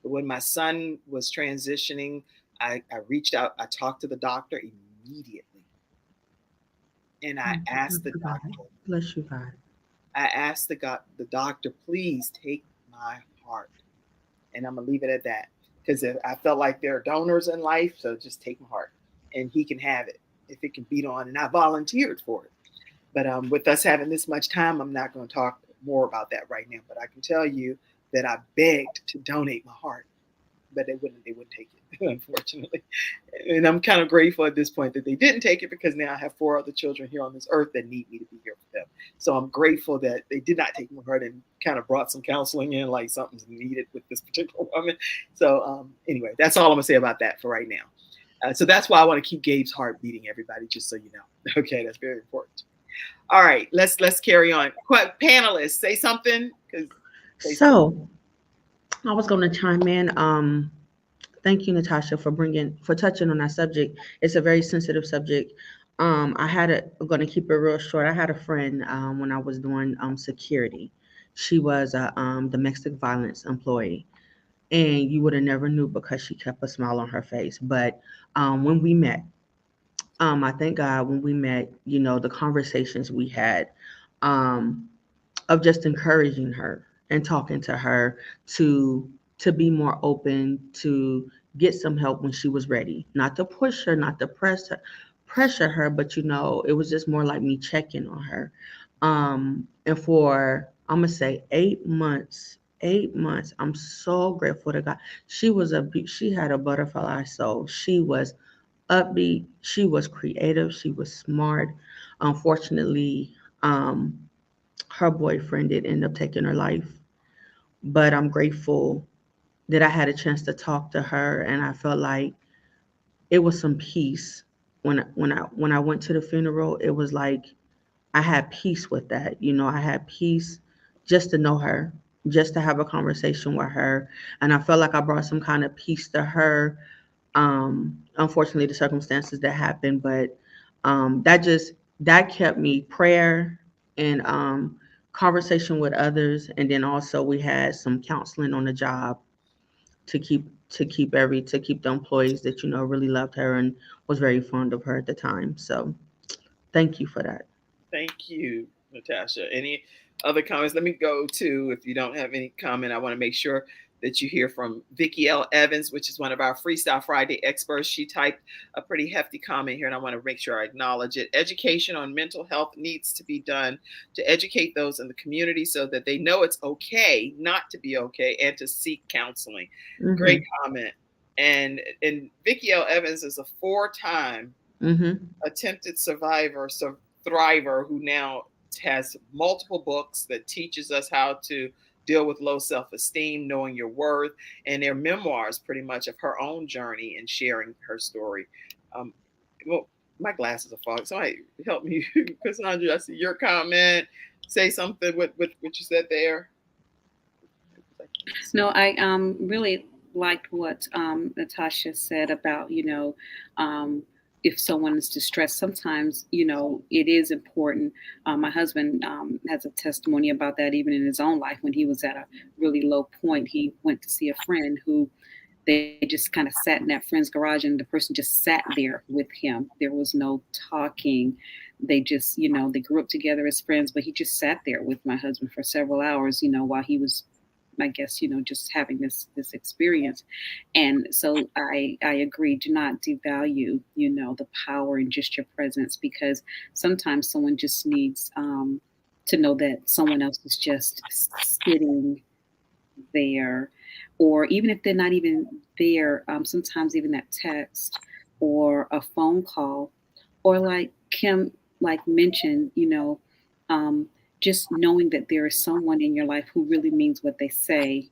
But when my son was transitioning, I reached out, I talked to the doctor immediately. And I asked the doctor, bless you, God. I asked the doctor, please take my heart. And I'm gonna leave it at that. Because I felt like there are donors in life, so just take my heart, and he can have it if it can beat on. And I volunteered for it. But with us having this much time, I'm not going to talk more about that right now. But I can tell you that I begged to donate my heart, but they wouldn't take it, unfortunately. And I'm kind of grateful at this point that they didn't take it, because now I have 4 other children here on this earth that need me to be here for them. So I'm grateful that they did not take my heart, and kind of brought some counseling in, like something's needed with this particular woman. So anyway, that's all I'm gonna say about that for right now. So that's why I want to keep Gabe's heart beating, everybody, just so you know. Okay, that's very important. All right, let's carry on. Panelists, say something. So I was going to chime in. Thank you, Natasha, for touching on that subject. It's a very sensitive subject. I'm going to keep it real short. I had a friend when I was doing security. She was a domestic violence employee, and you would have never knew because she kept a smile on her face. But when we met, I thank God when we met, the conversations we had of just encouraging her and talking to her to be more open, to get some help when she was ready, not to push her, not to pressure her, but it was just more like me checking on her. And for, I'm gonna say 8 months, I'm so grateful to God. She had a butterfly soul. She was upbeat, she was creative, she was smart. Unfortunately, her boyfriend did end up taking her life, but I'm grateful that I had a chance to talk to her, and I felt like it was some peace when I went to the funeral. It was like I had peace with that. I had peace just to know her, just to have a conversation with her, and I felt like I brought some kind of peace to her. Unfortunately, the circumstances that happened, but That kept me prayer and conversation with others, and then also we had some counseling on the job to keep the employees that really loved her and was very fond of her at the time. So thank you for that. Thank you, Natasha. Any other comments? Let me go to, if you don't have any comment, I want to make sure that you hear from Vicki L. Evans, which is one of our FreeStyle Friday experts. She typed a pretty hefty comment here, and I want to make sure I acknowledge it. Education on mental health needs to be done to educate those in the community so that they know it's okay not to be okay and to seek counseling. Mm-hmm. Great comment. And Vicki L. Evans is a 4-time attempted survivor, thriver, who now has multiple books that teaches us how to deal with low self-esteem, knowing your worth, and their memoirs pretty much of her own journey and sharing her story. Well, my glasses are fogging. Somebody help me. Cassandra, I see your comment. Say something with what you said there. No, I really liked what Natasha said about, if someone is distressed, sometimes, it is important. My husband has a testimony about that even in his own life. When he was at a really low point, he went to see a friend who they just kind of sat in that friend's garage, and the person just sat there with him. There was no talking. They just, they grew up together as friends, but he just sat there with my husband for several hours, while he was, I guess, just having this experience. And so I agree, do not devalue, the power in just your presence, because sometimes someone just needs to know that someone else is just sitting there, or even if they're not even there, sometimes even that text or a phone call, or like Kim mentioned, just knowing that there is someone in your life who really means what they say.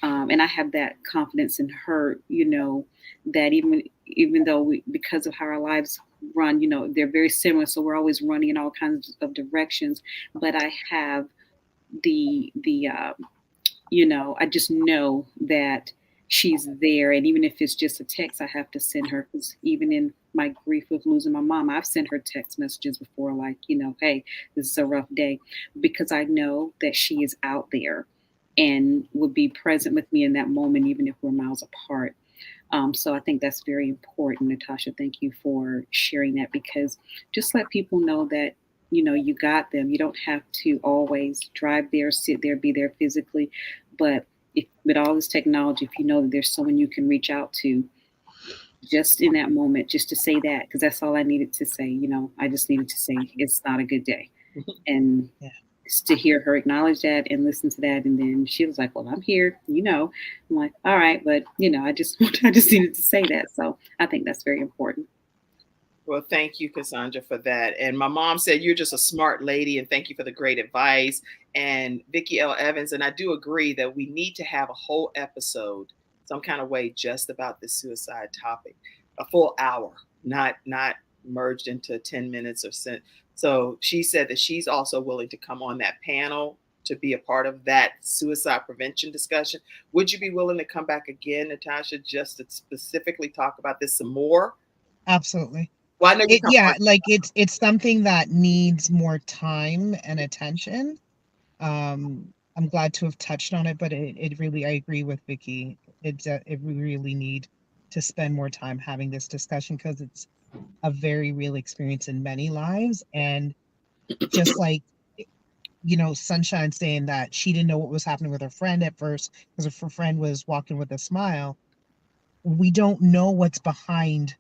And I have that confidence in her, that even though because of how our lives run, they're very similar. So we're always running in all kinds of directions. But I have I just know that she's there. And even if it's just a text, I have to send her, because even in my grief of losing my mom, I've sent her text messages before, like, hey, this is a rough day, because I know that she is out there and would be present with me in that moment, even if we're miles apart. So I think that's very important, Natasha. Thank you for sharing that, because just let people know that, you got them. You don't have to always drive there, sit there, be there physically. But with all this technology, if you know that there's someone you can reach out to, just in that moment, just to say that, because that's all I needed to say. I just needed to say it's not a good day, and to hear her acknowledge that and listen to that, and then she was like, "Well, I'm here." I'm like, "All right," but I just needed to say that. So I think that's very important. Well, thank you, Cassandra, for that. And my mom said, you're just a smart lady, and thank you for the great advice. And Vicki L. Evans, and I do agree that we need to have a whole episode, some kind of way, just about this suicide topic, a full hour, not merged into 10 minutes or so. So she said that she's also willing to come on that panel to be a part of that suicide prevention discussion. Would you be willing to come back again, Natasha, just to specifically talk about this some more? Absolutely. Well, I know it's something that needs more time and attention. I'm glad to have touched on it, but it really, I agree with Vicki. We really need to spend more time having this discussion, because it's a very real experience in many lives. And just like, Sunshine saying that she didn't know what was happening with her friend at first, because her friend was walking with a smile. We don't know what's behind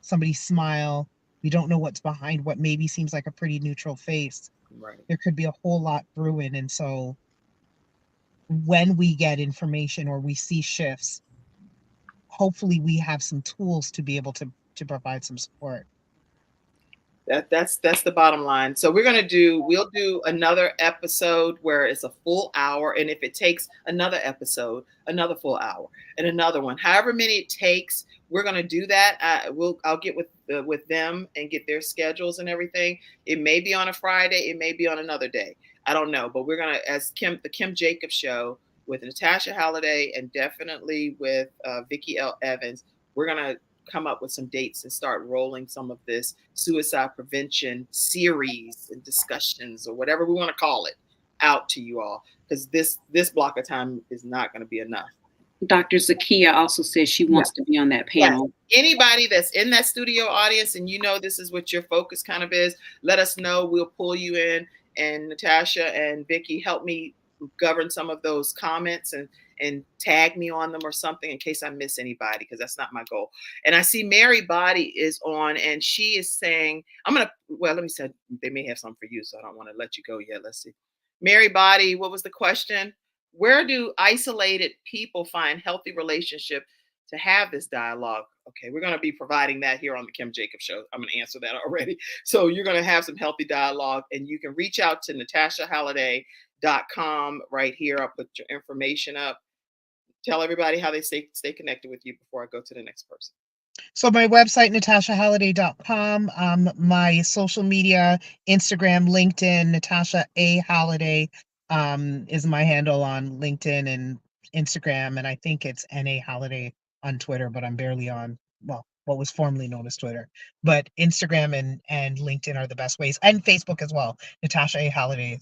somebody's smile. We don't know what's behind what maybe seems like a pretty neutral face. Right. There could be a whole lot brewing. And so when we get information or we see shifts, hopefully we have some tools to be able to provide some support. That's the bottom line. So we'll do another episode where it's a full hour. And if it takes another episode, another full hour, and another one, however many it takes, we're going to do that. I'll get with them and get their schedules and everything. It may be on a Friday. It may be on another day. I don't know, but we're going to, as the Kim Jacobs show with Natasha Halliday and definitely with Vicki L. Evans, we're going to come up with some dates and start rolling some of this suicide prevention series and discussions or whatever we want to call it out to you all, because this block of time is not going to be enough. Dr. Zakia also says she wants to be on that panel. Yes. Anybody that's in that studio audience and you know this is what your focus kind of is, let us know. We'll pull you in. And Natasha and Vicky, help me govern some of those comments and tag me on them or something in case I miss anybody, because that's not my goal. And I see Mary Body is on, and she is saying, let me say, they may have something for you, so I don't want to let you go yet. Let's see. Mary Body, what was the question? Where do isolated people find healthy relationship to have this dialogue? Okay, we're going to be providing that here on the Kim Jacobs Show. I'm going to answer that already. So you're going to have some healthy dialogue, and you can reach out to NatashaHalliday.com right here. I'll put your information up. Tell everybody how they stay connected with you before I go to the next person. So my website, NatashaHalliday.com, my social media, Instagram, LinkedIn, Natasha A. Halliday is my handle on LinkedIn and Instagram. And I think it's N.A. Halliday on Twitter, but I'm barely on, what was formerly known as Twitter. But Instagram and LinkedIn are the best ways, and Facebook as well, Natasha A. Halliday.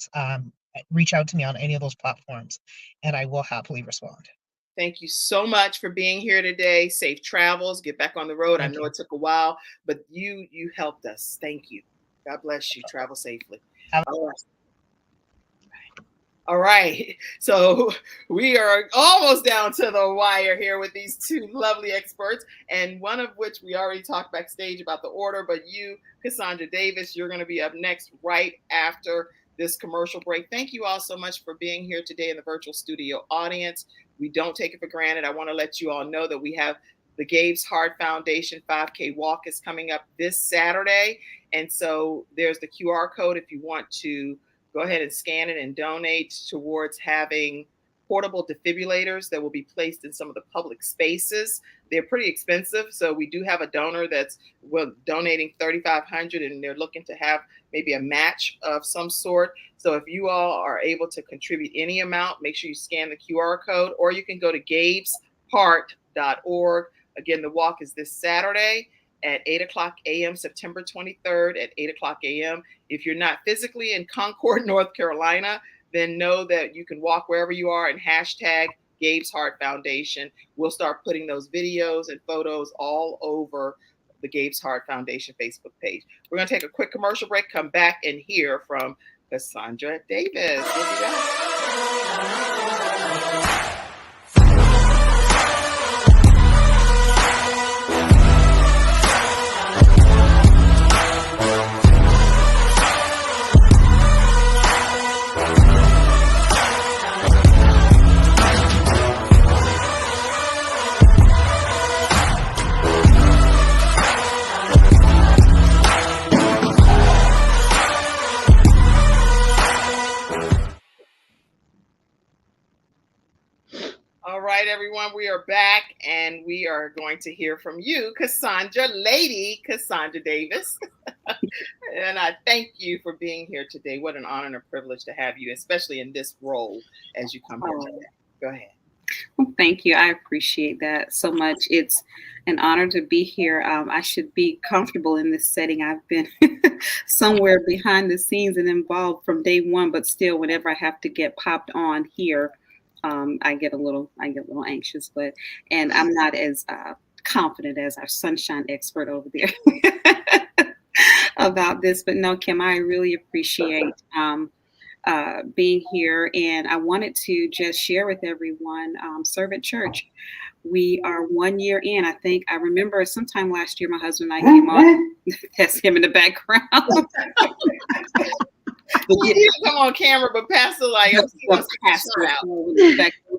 Reach out to me on any of those platforms, and I will happily respond. Thank you so much for being here today. Safe travels. Get back on the road. I know it took a while, but you helped us. Thank you. God bless you. Travel safely. All right. So we are almost down to the wire here with these two lovely experts, and one of which we already talked backstage about the order, but you, Cassandra Davis, you're going to be up next right after this commercial break. Thank you all so much for being here today in the virtual studio audience. We don't take it for granted. I want to let you all know that we have the Gabe's Heart Foundation 5K walk is coming up this Saturday. And so there's the QR code if you want to go ahead and scan it and donate towards having portable defibrillators that will be placed in some of the public spaces. They're pretty expensive. So we do have a donor that's donating $3,500, and they're looking to have maybe a match of some sort. So if you all are able to contribute any amount, make sure you scan the QR code, or you can go to gabesheart.org. Again, the walk is this Saturday at 8:00 a.m., September 23rd at 8:00 a.m. If you're not physically in Concord, North Carolina, then know that you can walk wherever you are and hashtag Gabe's Heart Foundation. We'll start putting those videos and photos all over the Gabe's Heart Foundation Facebook page. We're going to take a quick commercial break, come back and hear from Cassandra Davis. We'll be back. All right, everyone, we are back, and we are going to hear from you, Lady Cassandra Davis. And I thank you for being here today. What an honor and a privilege to have you, especially in this role as you come here today. Go ahead. Well, thank you. I appreciate that so much. It's an honor to be here. I should be comfortable in this setting. I've been somewhere behind the scenes and involved from day one, but still, whenever I have to get popped on here, I get a little anxious, and I'm not as confident as our sunshine expert over there about this. But no, Kim, I really appreciate being here, and I wanted to just share with everyone, Servant Church. We are 1 year in. I remember sometime last year, my husband and I came on. That's him in the background. He didn't come on camera, but Pastor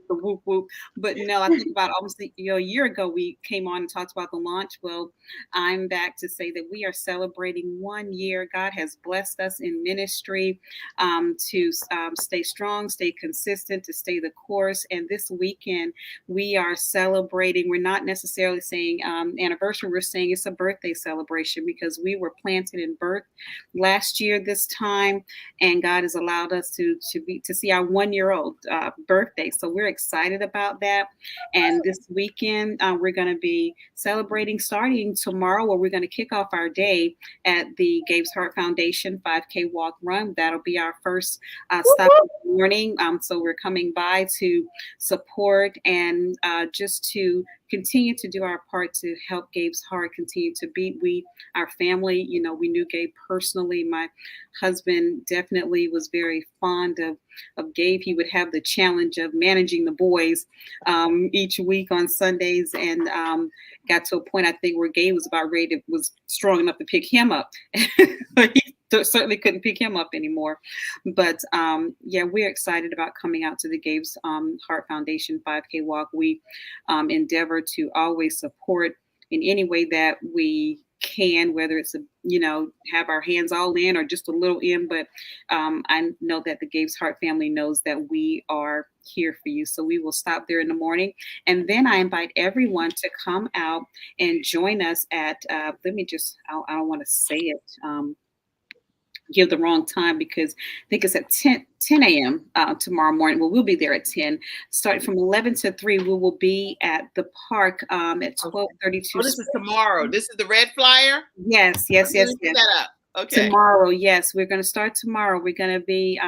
whoop whoop. But no, I think about almost a year ago we came on and talked about the launch. Well, I'm back to say that we are celebrating 1 year. God has blessed us in ministry to stay strong, stay consistent, to stay the course. And this weekend we are celebrating. We're not necessarily saying anniversary. We're saying it's a birthday celebration, because we were planted in birth last year this time, and God has allowed us to see our 1 year old birthday. So we're excited excited about that. And this weekend, we're going to be celebrating starting tomorrow, where we're going to kick off our day at the Gabe's Heart Foundation 5K Walk Run. That'll be our first stop in the morning. So we're coming by to support and just to continue to do our part to help Gabe's heart continue to beat. Our family, you know, we knew Gabe personally. My husband definitely was very fond of Gabe. He would have the challenge of managing the boys each week on Sundays, and got to a point, I think, where Gabe was about ready was strong enough to pick him up. But he certainly couldn't pick him up anymore. But yeah, we're excited about coming out to the Gabe's Heart Foundation 5K walk. We endeavor to always support in any way that we can, whether it's have our hands all in or just a little in. But I know that the Gabe's Heart family knows that we are here for you. So we will stop there in the morning, and then I invite everyone to come out and join us at I don't want to say it give the wrong time, because I think it's at 10 a.m. Tomorrow morning. Well, we'll be there at 10. Starting from 11 to 3, we will be at the park at 12:32. Oh, this is tomorrow. This is the red flyer? Yes. Set up. Okay. Tomorrow, yes. We're going to start tomorrow. We're going to be,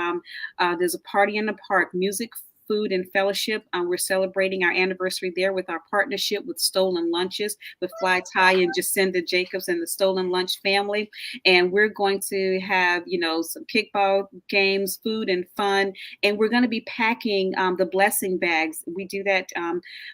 there's a party in the park, music, food, and fellowship. We're celebrating our anniversary there with our partnership with Stolen Lunches, with Fly Ty and Jacinda Jacobs and the Stolen Lunch family. And we're going to have, some kickball games, food, and fun. And we're going to be packing the blessing bags. We do that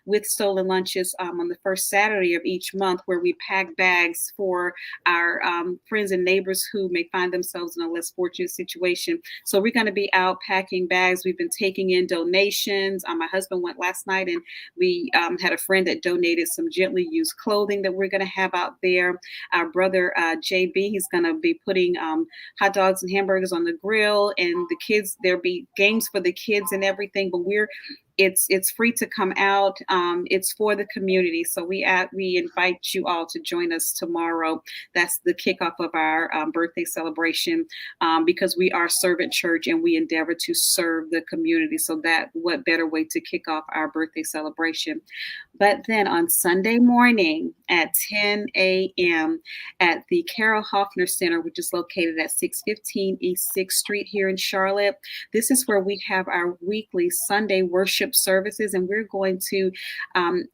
with Stolen Lunches on the first Saturday of each month, where we pack bags for our friends and neighbors who may find themselves in a less fortunate situation. So we're going to be out packing bags. We've been taking in donations. My husband went last night, and we had a friend that donated some gently used clothing that we're going to have out there. Our brother JB, he's going to be putting hot dogs and hamburgers on the grill, and the kids, there'll be games for the kids and everything. But it's free to come out. It's for the community. So we invite you all to join us tomorrow. That's the kickoff of our birthday celebration, because we are servant church and we endeavor to serve the community. So what better way to kick off our birthday celebration? But then on Sunday morning at 10 a.m. at the Carol Hoffner Center, which is located at 615 East 6th Street here in Charlotte, this is where we have our weekly Sunday worship services, and we're going to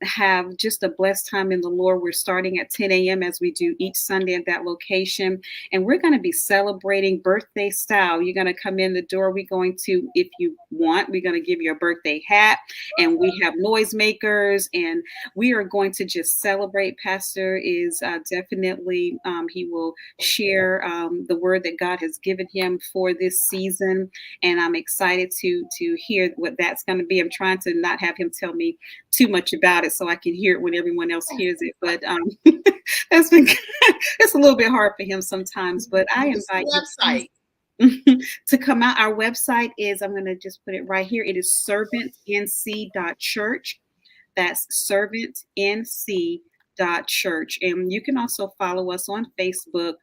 have just a blessed time in the Lord. We're starting at 10 a.m. as we do each Sunday at that location, and we're going to be celebrating birthday style. You're going to come in the door. We're going to, if you want, we're going to give you a birthday hat, and we have noisemakers, and we are going to just celebrate. Pastor is definitely, he will share the word that God has given him for this season, and I'm excited to hear what that's going to be. I'm trying to not have him tell me too much about it so I can hear it when everyone else hears it, but that's been it's a little bit hard for him sometimes. But I invite you to come out. Our website is, I'm going to just put it right here. It is servantnc.church. That's servantnc.church. And you can also follow us on Facebook.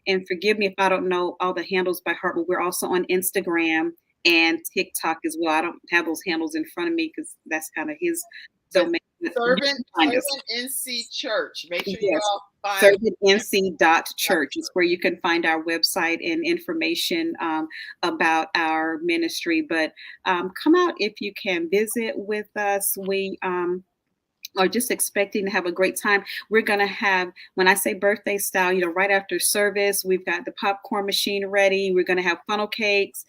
And forgive me if I don't know all the handles by heart, but we're also on Instagram and TikTok as well. I don't have those handles in front of me because that's kind of his domain. Servant NC Church. Make sure you all find servantnc.church is where you can find our website and information about our ministry. But come out if you can, visit with us. We are just expecting to have a great time. We're going to have, when I say birthday style, right after service, we've got the popcorn machine ready. We're going to have funnel cakes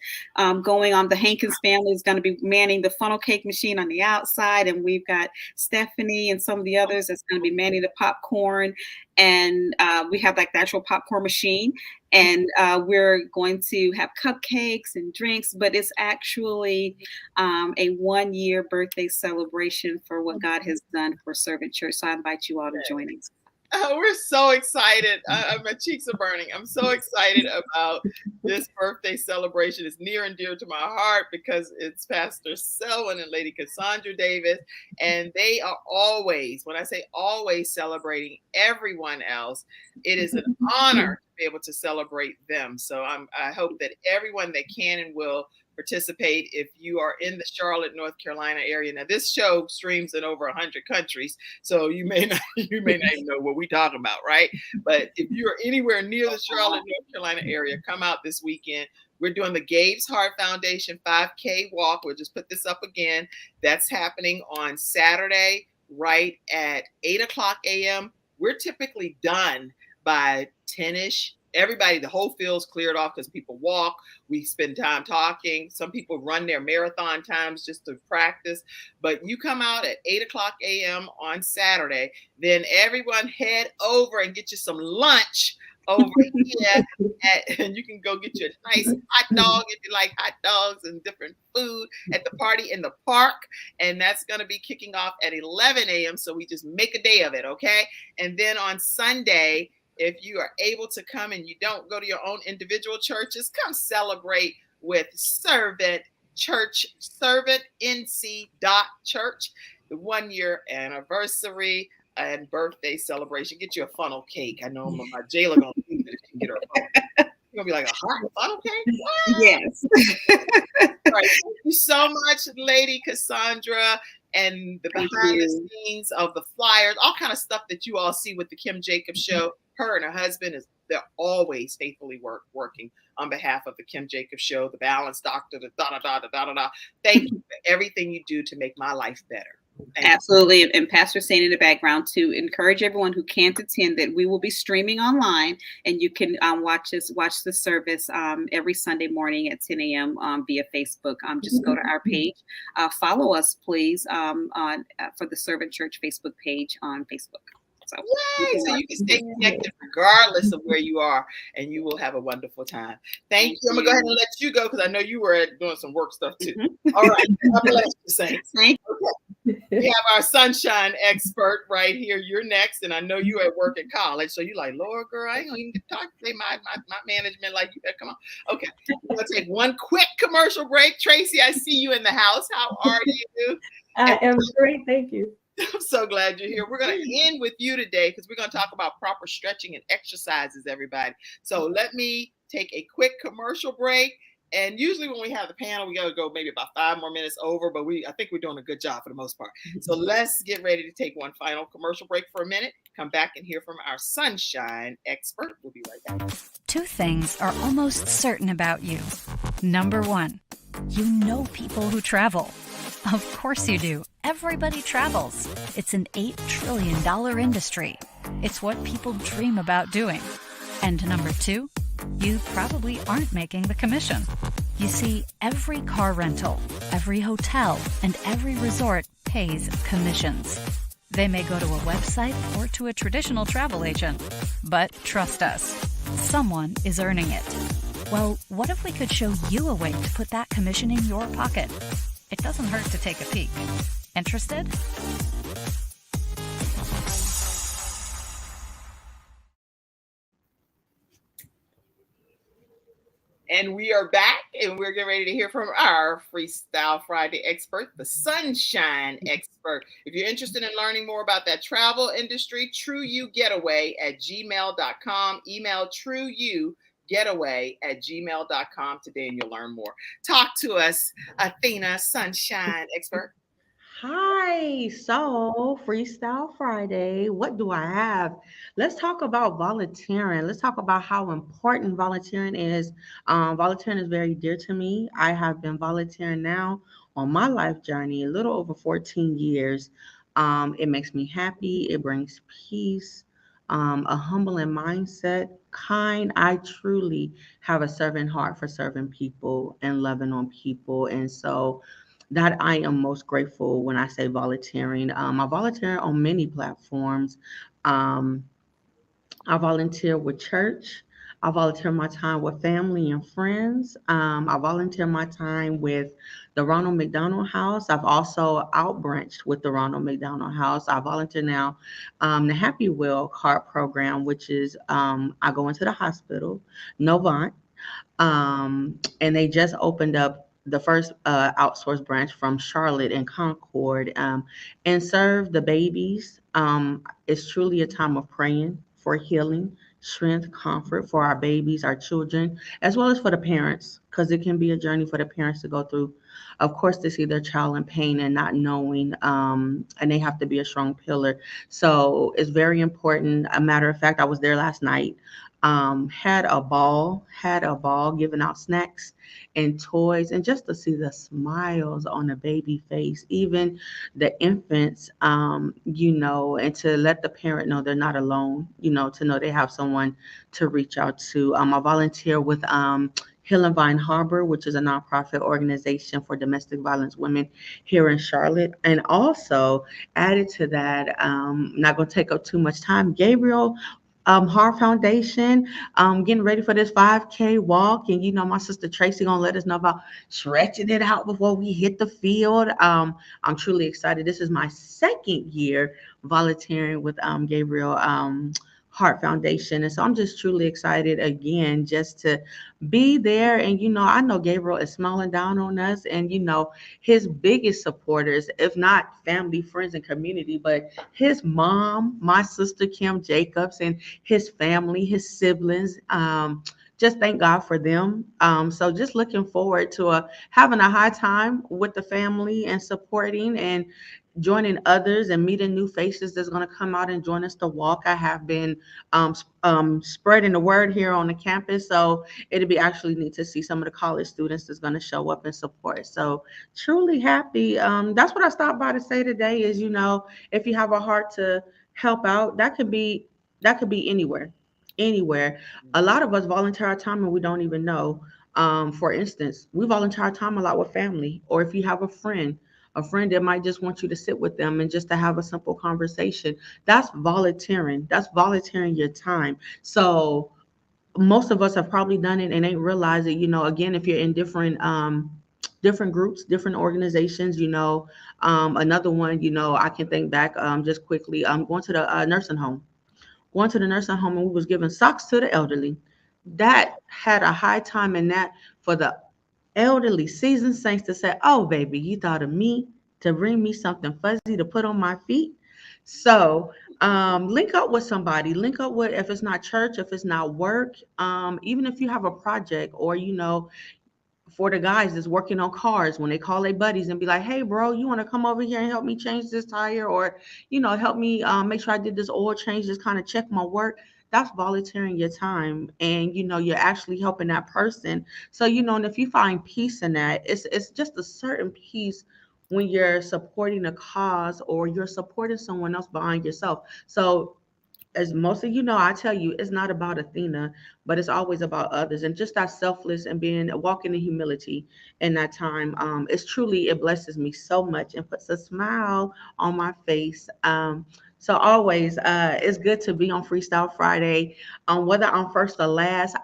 going on. The Hankins family is going to be manning the funnel cake machine on the outside. And we've got Stephanie and some of the others that's going to be manning the popcorn. And we have like the actual popcorn machine. And we're going to have cupcakes and drinks, but it's actually a 1-year birthday celebration for what God has done for Servant Church. So I invite you all to join us. Oh, we're so excited. My cheeks are burning. I'm so excited about this birthday celebration. It's near and dear to my heart because it's Pastor Selwyn and Lady Cassandra Davis. And they are always, when I say always, celebrating everyone else. It is an honor be able to celebrate them. So I hope that everyone that can and will participate. If you are in the Charlotte, North Carolina area, now this show streams in over 100 countries, so you may not even know what we're talking about, right? But if you're anywhere near the Charlotte, North Carolina area, come out this weekend. We're doing the Gabe's Heart Foundation 5K walk. We'll just put this up again. That's happening on Saturday, right at 8:00 a.m. We're typically done by 10-ish. Everybody, the whole field's cleared off because people walk. We spend time talking. Some people run their marathon times just to practice. But you come out at 8:00 a.m. on Saturday. Then everyone head over and get you some lunch over here. And you can go get you a nice hot dog if you like hot dogs and different food at the party in the park. And that's going to be kicking off at 11 a.m. So we just make a day of it, okay? And then on Sunday, if you are able to come and you don't go to your own individual churches, come celebrate with Servant Church, servantnc.church, the 1-year anniversary and birthday celebration. Get you a funnel cake. I know my jailer gonna do it if you can get her a funnel. You're gonna be like, a hot funnel cake? What? Yes. All right. Thank you so much, Lady Cassandra, and the behind the scenes of the flyers, all kind of stuff that you all see with the Kim Jacobs Show. Her and her husband they're always faithfully working on behalf of the Kim Jacobs Show, the Balance Doctor, the da-da-da-da-da-da-da. Thank you for everything you do to make my life better. Absolutely. And Pastor saying in the background to encourage everyone who can't attend that we will be streaming online, and you can watch the service every Sunday morning at 10 a.m. Via Facebook. Just go to our page. Follow us, please, for the Servant Church Facebook page on Facebook. So, yay! So you can stay connected regardless of where you are, and you will have a wonderful time. Thank you. I'm going to go ahead and let you go because I know you were doing some work stuff too. All right. God bless you, Saints. Thank you. Okay. We have our sunshine expert right here. You're next, and I know you at work at college, so you're like, Lord, girl, I ain't going to even talk to say my management like you better come on. Okay. We're going to take one quick commercial break. Tracie, I see you in the house. How are you? I am great. Thank you. I'm so glad you're here. We're going to end with you today because we're going to talk about proper stretching and exercises, everybody. So let me take a quick commercial break. And usually when we have the panel, we got to go maybe about 5 more minutes over, but I think we're doing a good job for the most part. So let's get ready to take one final commercial break for a minute. Come back and hear from our sunshine expert. We'll be right back. 2 things are almost certain about you. Number 1, you know people who travel. Of course you do. Everybody travels. It's an $8 trillion industry. It's what people dream about doing. And number 2, you probably aren't making the commission. You see, every car rental, every hotel, and every resort pays commissions. They may go to a website or to a traditional travel agent. But trust us, someone is earning it. Well, what if we could show you a way to put that commission in your pocket? It doesn't hurt to take a peek. Interested? And we are back, and we're getting ready to hear from our FreeStyle Friday expert, the Sunshine expert. If you're interested in learning more about that travel industry, trueyougetaway@gmail.com. Email trueyougetaway@gmail.com today, and you'll learn more. Talk to us, Athena, Sunshine expert. Hi, so FreeStyle Friday, what do I have? Let's talk about volunteering. Let's talk about how important volunteering is. Volunteering is very dear to me. I have been volunteering now on my life journey a little over 14 years. It makes me happy. It brings peace, a humbling mindset, kind. I truly have a servant heart for serving people and loving on people. And so that I am most grateful when I say volunteering. I volunteer on many platforms. I volunteer with church. I volunteer my time with family and friends. I volunteer my time with the Ronald McDonald House. I've also outbranched with the Ronald McDonald House. I volunteer now the Happy Wheel Heart Program, which is I go into the hospital, Novant, and they just opened up the first outsourced branch from Charlotte and Concord, and serve the babies. It's truly a time of praying for healing, strength, comfort for our babies, our children, as well as for the parents, because it can be a journey for the parents to go through. Of course, to see their child in pain and not knowing, and they have to be a strong pillar. So it's very important. A matter of fact, I was there last night. Had a ball giving out snacks and toys, and just to see the smiles on the baby face, even the infants, and to let the parent know they're not alone, to know they have someone to reach out to. I volunteer with Hill and Vine Harbor, which is a nonprofit organization for domestic violence women here in Charlotte. And also added to that, not going to take up too much time, Gabriel Heart Foundation, getting ready for this 5K walk. And my sister Tracie gonna let us know about stretching it out before we hit the field. I'm truly excited. This is my second year volunteering with Gabriel Heart Foundation. And so I'm just truly excited again just to be there. And I know Gabriel is smiling down on us, and his biggest supporters, if not family, friends, and community, but his mom, my sister Kim Jacobs, and his family, his siblings. Just thank God for them. So just looking forward to having a high time with the family and supporting and joining others and meeting new faces that's going to come out and join us to walk. I have been spreading the word here on the campus, so it'll be actually neat to see some of the college students that's going to show up and support. So truly happy. That's what I stopped by to say today is, if you have a heart to help out, that could be anywhere. A lot of us volunteer our time and we don't even know. For instance, we volunteer our time a lot with family, or if you have a friend that might just want you to sit with them and just to have a simple conversation. That's volunteering. That's volunteering your time. So most of us have probably done it and ain't realized it. Again, if you're in different groups, different organizations, another one, I can think back just quickly. I'm going to the nursing home. And we was giving socks to the elderly. That had a high time in that for the elderly seasoned saints to say, "Oh, baby, you thought of me to bring me something fuzzy to put on my feet." So link up with somebody. Link up with, if it's not church, if it's not work, even if you have a project, or for the guys that's working on cars, when they call their buddies and be like, "Hey, bro, you want to come over here and help me change this tire, or help me make sure I did this oil change, just kind of check my work." That's volunteering your time, and you're actually helping that person. So and if you find peace in that, it's just a certain peace when you're supporting a cause or you're supporting someone else behind yourself. So as most of I tell you, it's not about Athena, but it's always about others, and just that selfless and walking in humility in that time. It blesses me so much and puts a smile on my face. So always, it's good to be on Freestyle Friday. Whether I'm first or last,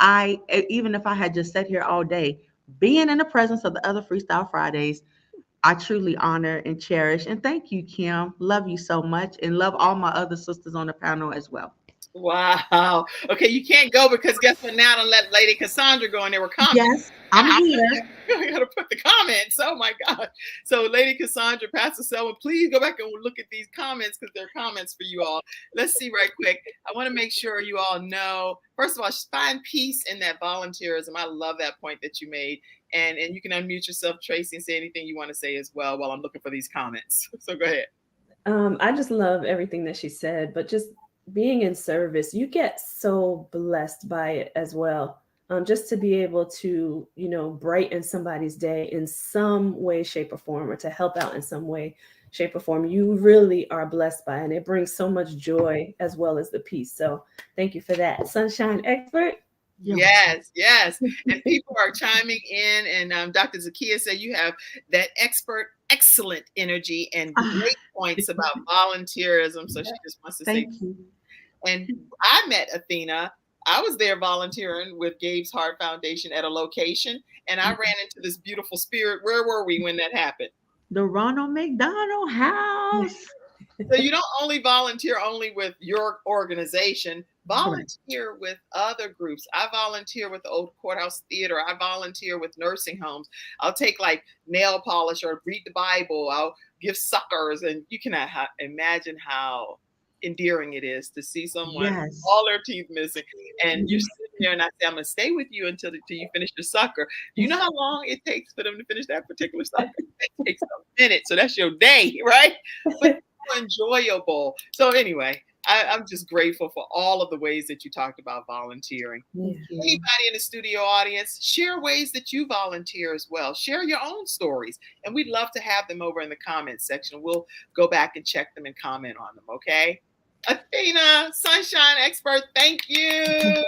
even if I had just sat here all day, being in the presence of the other Freestyle Fridays, I truly honor and cherish. And thank you, Kim. Love you so much, and love all my other sisters on the panel as well. Wow. Okay, you can't go because guess what? Now don't let Lady Cassandra go in there with comments. Yes, I'm here. I gotta put the comments. Oh my God. So Lady Cassandra, Pastor Selma, please go back and look at these comments because they're comments for you all. Let's see right quick. I want to make sure you all know, first of all, find peace in that volunteerism. I love that point that you made. And you can unmute yourself, Tracie, and say anything you want to say as well while I'm looking for these comments. So go ahead. I just love everything that she said, but just being in service, you get so blessed by it as well. Just to be able to, brighten somebody's day in some way, shape, or form, or to help out in some way, shape, or form, you really are blessed by it. And it brings so much joy as well as the peace. So thank you for that. Sunshine Expert. Yes. And people are chiming in, and Dr. Zakia said you have that excellent energy and great points about volunteerism. So she just wants to say thank you. And I met Athena. I was there volunteering with Gabe's Heart Foundation at a location, and I ran into this beautiful spirit. Where were we when that happened? The Ronald McDonald House. So you don't only volunteer with your organization, volunteer with other groups. I volunteer with the Old Courthouse Theater. I volunteer with nursing homes. I'll take like nail polish or read the Bible. I'll give suckers, and you cannot imagine how endearing it is to see someone Yes. all their teeth missing, and you're sitting there, and I say, I'm gonna stay with you until you finish your sucker. Do you know how long it takes for them to finish that particular sucker? It takes a minute, so that's your day, right? But it's so enjoyable. So anyway, I'm just grateful for all of the ways that you talked about volunteering. Anybody in the studio audience, share ways that you volunteer as well. Share your own stories, and we'd love to have them over in the comments section. We'll go back and check them and comment on them, okay? Athena, Sunshine Expert, thank you.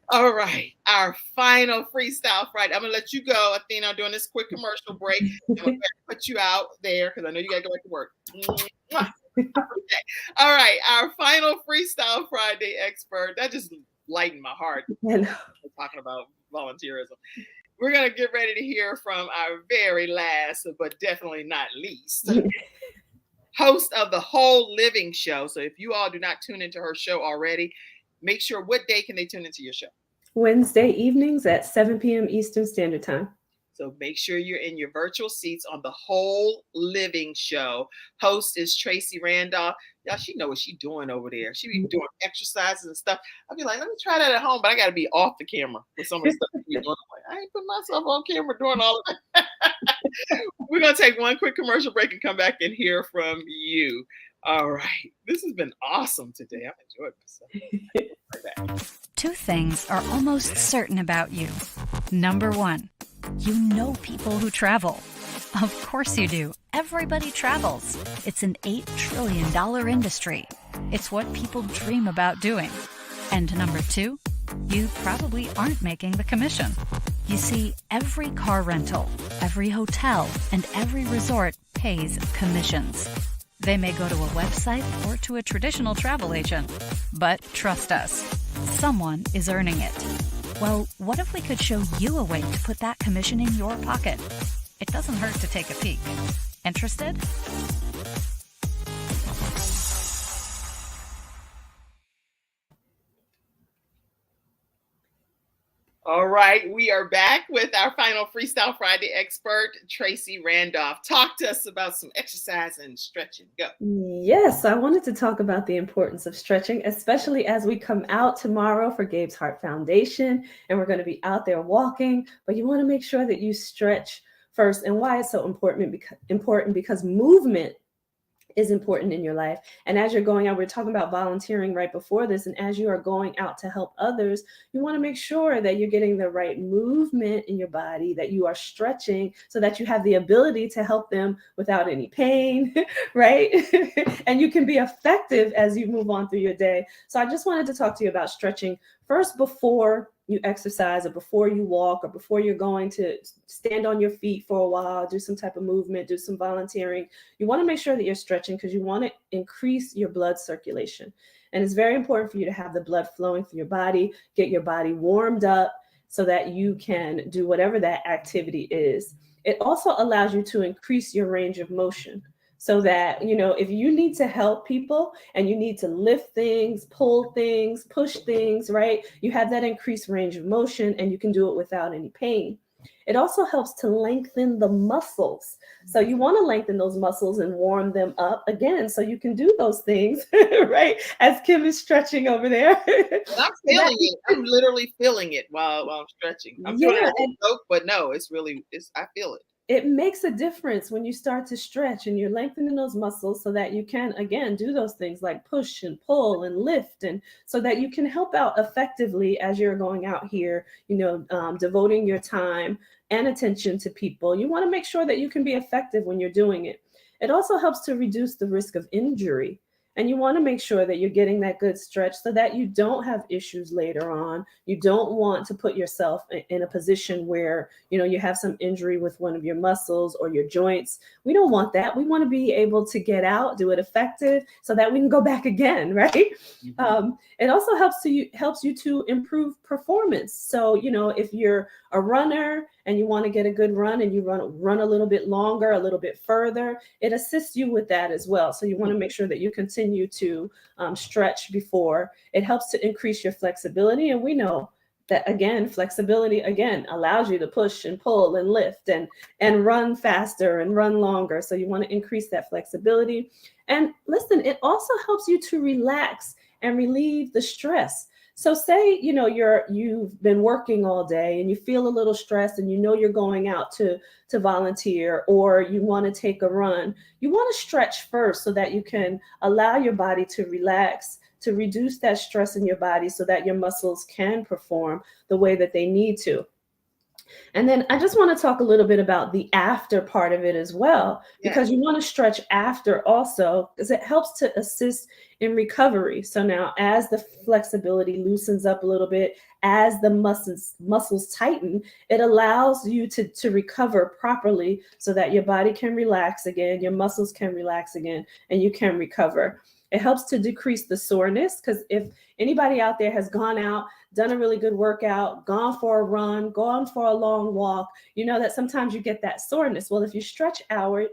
All right, our final Freestyle Friday. I'm going to let you go, Athena, during this quick commercial break. I'm going to put you out there because I know you got to go back to work. Okay. All right, our final Freestyle Friday expert. That just lightened my heart. Talking about volunteerism. We're going to get ready to hear from our very last, but definitely not least, host of the Whole Living Show. So if you all do not tune into her show already, make sure, what day can they tune into your show? Wednesday evenings at 7 p.m. Eastern Standard Time. So make sure you're in your virtual seats on the Whole Living Show. Host is Tracie Randolph. Y'all, she know what she's doing over there. She be doing exercises and stuff. I'll be like, let me try that at home, but I got to be off the camera with some of the stuff she's doing. I'm like, I ain't putting myself on camera doing all of that. We're going to take one quick commercial break and come back and hear from you. All right. This has been awesome today. I've enjoyed myself. Two things are almost certain about you. Number one, you know people who travel. Of course you do. Everybody travels. It's an $8 trillion industry. It's what people dream about doing. And number two, you probably aren't making the commission. You see, every car rental, every hotel, and every resort pays commissions. They may go to a website or to a traditional travel agent. But trust us, someone is earning it. Well, what if we could show you a way to put that commission in your pocket? It doesn't hurt to take a peek. Interested? All right, we are back with our final Freestyle Friday expert, Tracie Randolph. Talk to us about some exercise and stretching. Go. Yes, I wanted to talk about the importance of stretching, especially as we come out tomorrow for Gabe's Heart Foundation, and we're going to be out there walking, but you want to make sure that you stretch first. And why it's so important because movement is important in your life. And as you're going out, we're talking about volunteering right before this, and as you are going out to help others, you want to make sure that you're getting the right movement in your body, that you are stretching so that you have the ability to help them without any pain, right? And you can be effective as you move on through your day. So I just wanted to talk to you about stretching first before you exercise, or before you walk, or before you're going to stand on your feet for a while, do some type of movement, do some volunteering. You want to make sure that you're stretching because you want to increase your blood circulation. And it's very important for you to have the blood flowing through your body, get your body warmed up so that you can do whatever that activity is. It also allows you to increase your range of motion. So that, you know, if you need to help people and you need to lift things, pull things, push things, right? You have that increased range of motion and you can do it without any pain. It also helps to lengthen the muscles. So you want to lengthen those muscles and warm them up again so you can do those things, right? As Kim is stretching over there. I'm feeling it. I'm literally feeling it while I'm stretching. I'm doing it as a joke, but no, I feel it. It makes a difference when you start to stretch and you're lengthening those muscles so that you can, again, do those things like push and pull and lift, and so that you can help out effectively as you're going out here, you know, devoting your time and attention to people. You want to make sure that you can be effective when you're doing it. It also helps to reduce the risk of injury. And you want to make sure that you're getting that good stretch so that you don't have issues later on. You don't want to put yourself in a position where, you know, you have some injury with one of your muscles or your joints. We don't want that. We want to be able to get out, do it effective so that we can go back again, right? Mm-hmm. It also helps you to improve performance. So, you know, if you're a runner and you want to get a good run and you run a little bit longer, a little bit further, it assists you with that as well. So you want to make sure that you continue to stretch before. It helps to increase your flexibility. And we know that, again, flexibility again allows you to push and pull and lift and run faster and run longer. So you want to increase that flexibility. And listen, it also helps you to relax and relieve the stress. So say, you've been working all day and you feel a little stressed and you're going out to volunteer, or you want to take a run. You want to stretch first so that you can allow your body to relax, to reduce that stress in your body so that your muscles can perform the way that they need to. And then I just want to talk a little bit about the after part of it as well, because you want to stretch after also, because it helps to assist in recovery. So now as the flexibility loosens up a little bit, as the muscles tighten, it allows you to recover properly so that your body can relax again, your muscles can relax again, and you can recover. It helps to decrease the soreness, because if anybody out there has gone out, done a really good workout, gone for a run, gone for a long walk, you know that sometimes you get that soreness. Well, if you stretch after,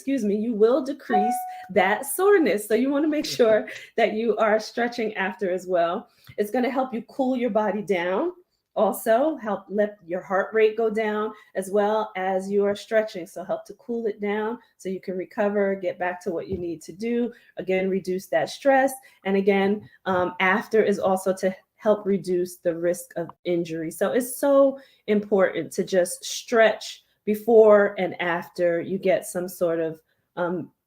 you will decrease that soreness. So you want to make sure that you are stretching after as well. It's going to help you cool your body down. Also help let your heart rate go down as well as you are stretching. So help to cool it down so you can recover, get back to what you need to do. Again, reduce that stress. And again, after is also to help reduce the risk of injury. So it's so important to just stretch before and after you get some sort of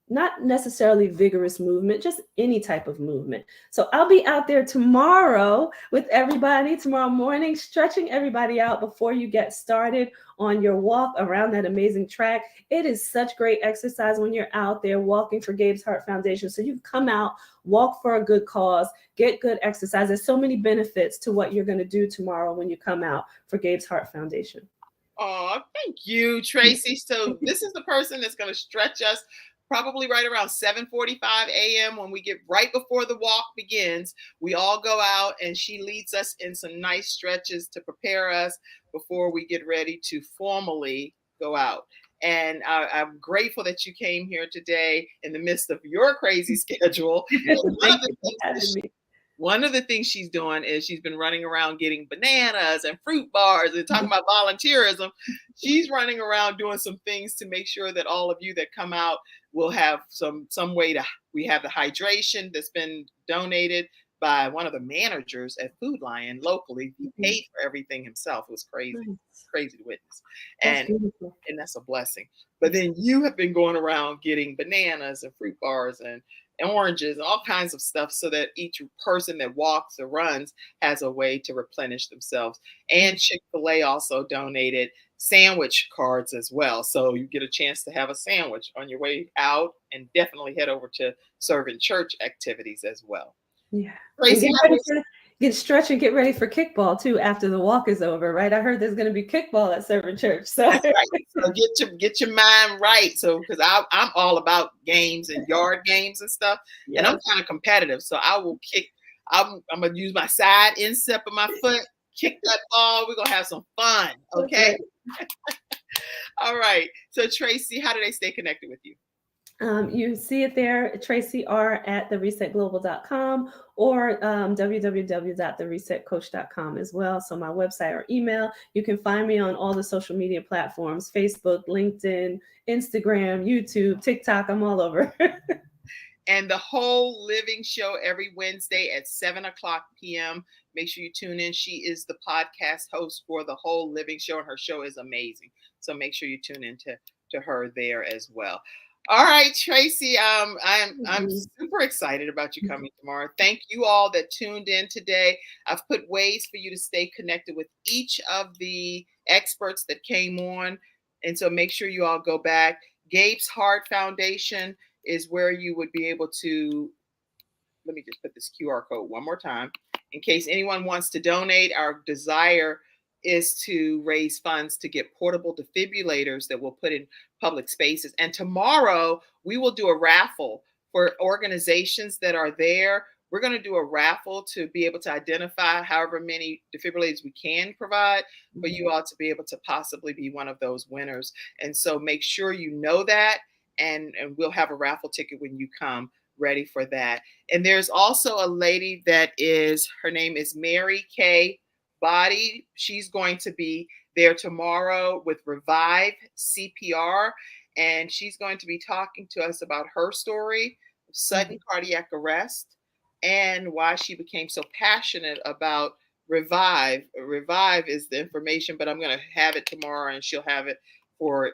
not necessarily vigorous movement, just any type of movement. So I'll be out there tomorrow with everybody, tomorrow morning, stretching everybody out before you get started on your walk around that amazing track. It is such great exercise when you're out there walking for Gabe's Heart Foundation. So you can come out, walk for a good cause, get good exercise. There's so many benefits to what you're going to do tomorrow when you come out for Gabe's Heart Foundation. Oh, thank you, Tracie. So this is the person that's going to stretch us probably right around 7:45 a.m. when we get right before the walk begins. We all go out and she leads us in some nice stretches to prepare us before we get ready to formally go out. And I'm grateful that you came here today in the midst of your crazy schedule. One of the things she's doing is she's been running around getting bananas and fruit bars and talking about volunteerism. She's running around doing some things to make sure that all of you that come out will have some way to, we have the hydration that's been donated by one of the managers at Food Lion locally. He paid for everything himself. It was crazy, crazy to witness. And that's a blessing. But then you have been going around getting bananas and fruit bars and oranges and all kinds of stuff so that each person that walks or runs has a way to replenish themselves. And Chick-fil-A also donated sandwich cards as well. So you get a chance to have a sandwich on your way out, and definitely head over to serving church activities as well. Yeah. Tracie, get stretch and get ready for kickball too after the walk is over, right? I heard there's going to be kickball at Servant Church. So, that's right. So get your mind right. So because I'm all about games and yard games and stuff, and I'm kind of competitive. So I will kick. I'm gonna use my side instep of my foot, kick that ball. We're gonna have some fun. Okay. All right. So Tracie, how do they stay connected with you? You see it there, Tracie R at theresetglobal.com or www.theresetcoach.com as well. So my website or email. You can find me on all the social media platforms: Facebook, LinkedIn, Instagram, YouTube, TikTok. I'm all over. And the Whole Living Show every Wednesday at 7:00 p.m. Make sure you tune in. She is the podcast host for the Whole Living Show, and her show is amazing. So make sure you tune in to her there as well. All right, Tracie, I'm super excited about you coming tomorrow. Thank you all that tuned in today. I've put ways for you to stay connected with each of the experts that came on. And so make sure you all go back. Gabe's Heart Foundation is where you would be able to, let me just put this QR code one more time. In case anyone wants to donate, our desire is to raise funds to get portable defibrillators that we'll put in public spaces. And tomorrow we will do a raffle for organizations that are there. We're going to do a raffle to be able to identify however many defibrillators we can provide for you all to be able to possibly be one of those winners. And so make sure you know that, and we'll have a raffle ticket when you come ready for that. And there's also a lady that is, her name is Mary Kay body. She's going to be there tomorrow with Revive CPR, and she's going to be talking to us about her story of sudden cardiac arrest and why she became so passionate about Revive. Revive is the information, but I'm going to have it tomorrow, and she'll have it for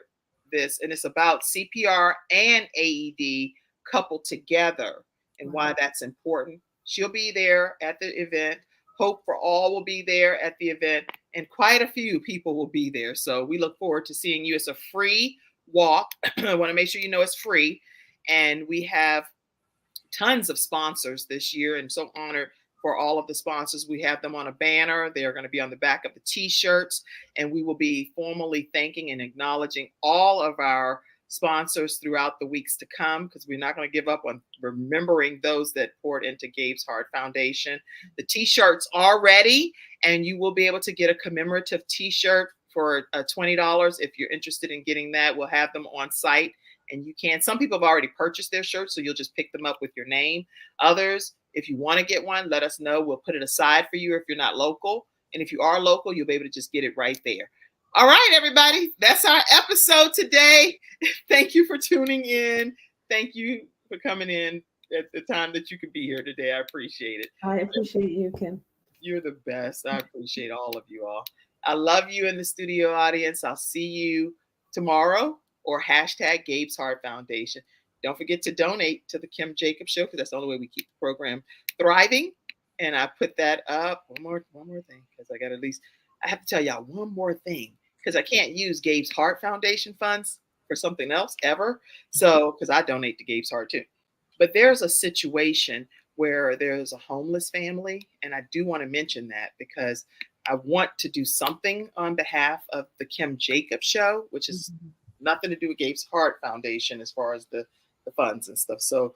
this. And it's about CPR and AED coupled together and why that's important. She'll be there at the event. Hope for All will be there at the event, and quite a few people will be there. So we look forward to seeing you. It's a free walk. I want to make sure you know it's free. And we have tons of sponsors this year, and so honored for all of the sponsors. We have them on a banner. They're going to be on the back of the t-shirts, and we will be formally thanking and acknowledging all of our sponsors throughout the weeks to come, because we're not going to give up on remembering those that poured into Gabe's Heart Foundation. The t-shirts are ready, and you will be able to get a commemorative t-shirt for $20 if you're interested in getting that. We'll have them on site, and you can. Some people have already purchased their shirts, so you'll just pick them up with your name. Others, if you want to get one, let us know. We'll put it aside for you if you're not local. And if you are local, you'll be able to just get it right there. All right, everybody. That's our episode today. Thank you for tuning in. Thank you for coming in at the time that you could be here today. I appreciate it. I appreciate you, Kim. You're the best. I appreciate all of you all. I love you in the studio audience. I'll see you tomorrow, or hashtag Gabe's Heart Foundation. Don't forget to donate to the Kim Jacobs Show, because that's the only way we keep the program thriving. And I put that up. One more thing, because I have to tell y'all one more thing, because I can't use Gabe's Heart Foundation funds for something else ever. So, because I donate to Gabe's Heart too. But there's a situation where there's a homeless family, and I do want to mention that because I want to do something on behalf of the Kim Jacobs Show, which is nothing to do with Gabe's Heart Foundation as far as the funds and stuff. So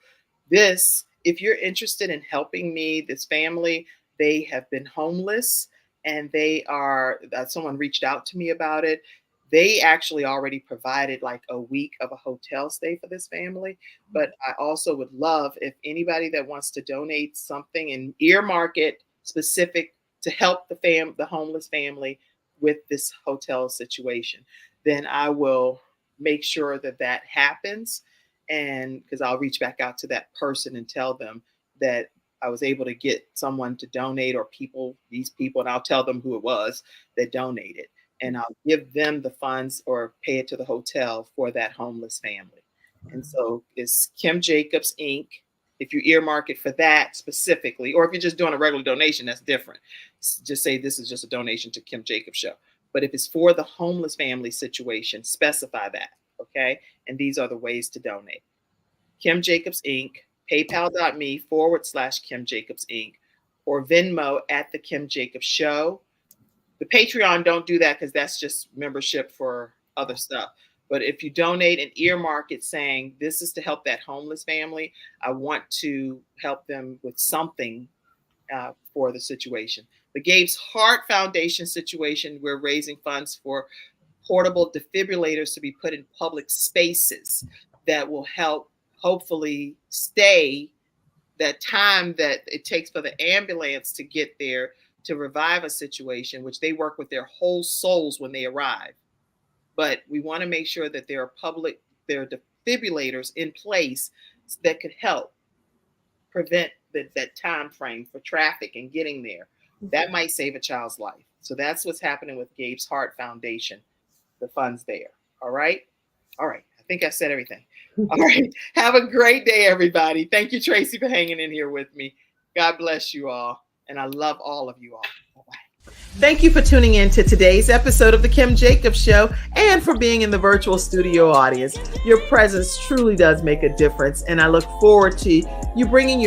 if you're interested in helping me, this family, they have been homeless, and someone reached out to me about it. They actually already provided like a week of a hotel stay for this family. But I also would love if anybody that wants to donate something and earmark it specific to help the homeless family with this hotel situation, then I will make sure that happens. And because I'll reach back out to that person and tell them that I was able to get someone to donate, or these people, and I'll tell them who it was that donated, and I'll give them the funds or pay it to the hotel for that homeless family. And so it's Kim Jacobs Inc. If you earmark it for that specifically, or if you're just doing a regular donation, that's different. Just say this is just a donation to Kim Jacobs Show. But if it's for the homeless family situation, specify that, okay? And these are the ways to donate. Kim Jacobs Inc., paypal.me/Kim Jacobs Inc., or Venmo at the Kim Jacobs Show. The Patreon, don't do that because that's just membership for other stuff. But if you donate and earmark it saying this is to help that homeless family, I want to help them with something for the situation. The Gabe's Heart Foundation situation, we're raising funds for portable defibrillators to be put in public spaces that will help hopefully stay that time that it takes for the ambulance to get there to revive a situation, which they work with their whole souls when they arrive. But we want to make sure that there are defibrillators in place that could help prevent that time frame for traffic and getting there. That might save a child's life. So that's what's happening with Gabe's Heart Foundation. The funds there. All right. I think I said everything. All right. Have a great day, everybody. Thank you, Tracie, for hanging in here with me. God bless you all. And I love all of you all. Bye-bye. Thank you for tuning in to today's episode of the Kim Jacobs Show, and for being in the virtual studio audience. Your presence truly does make a difference, and I look forward to you bringing your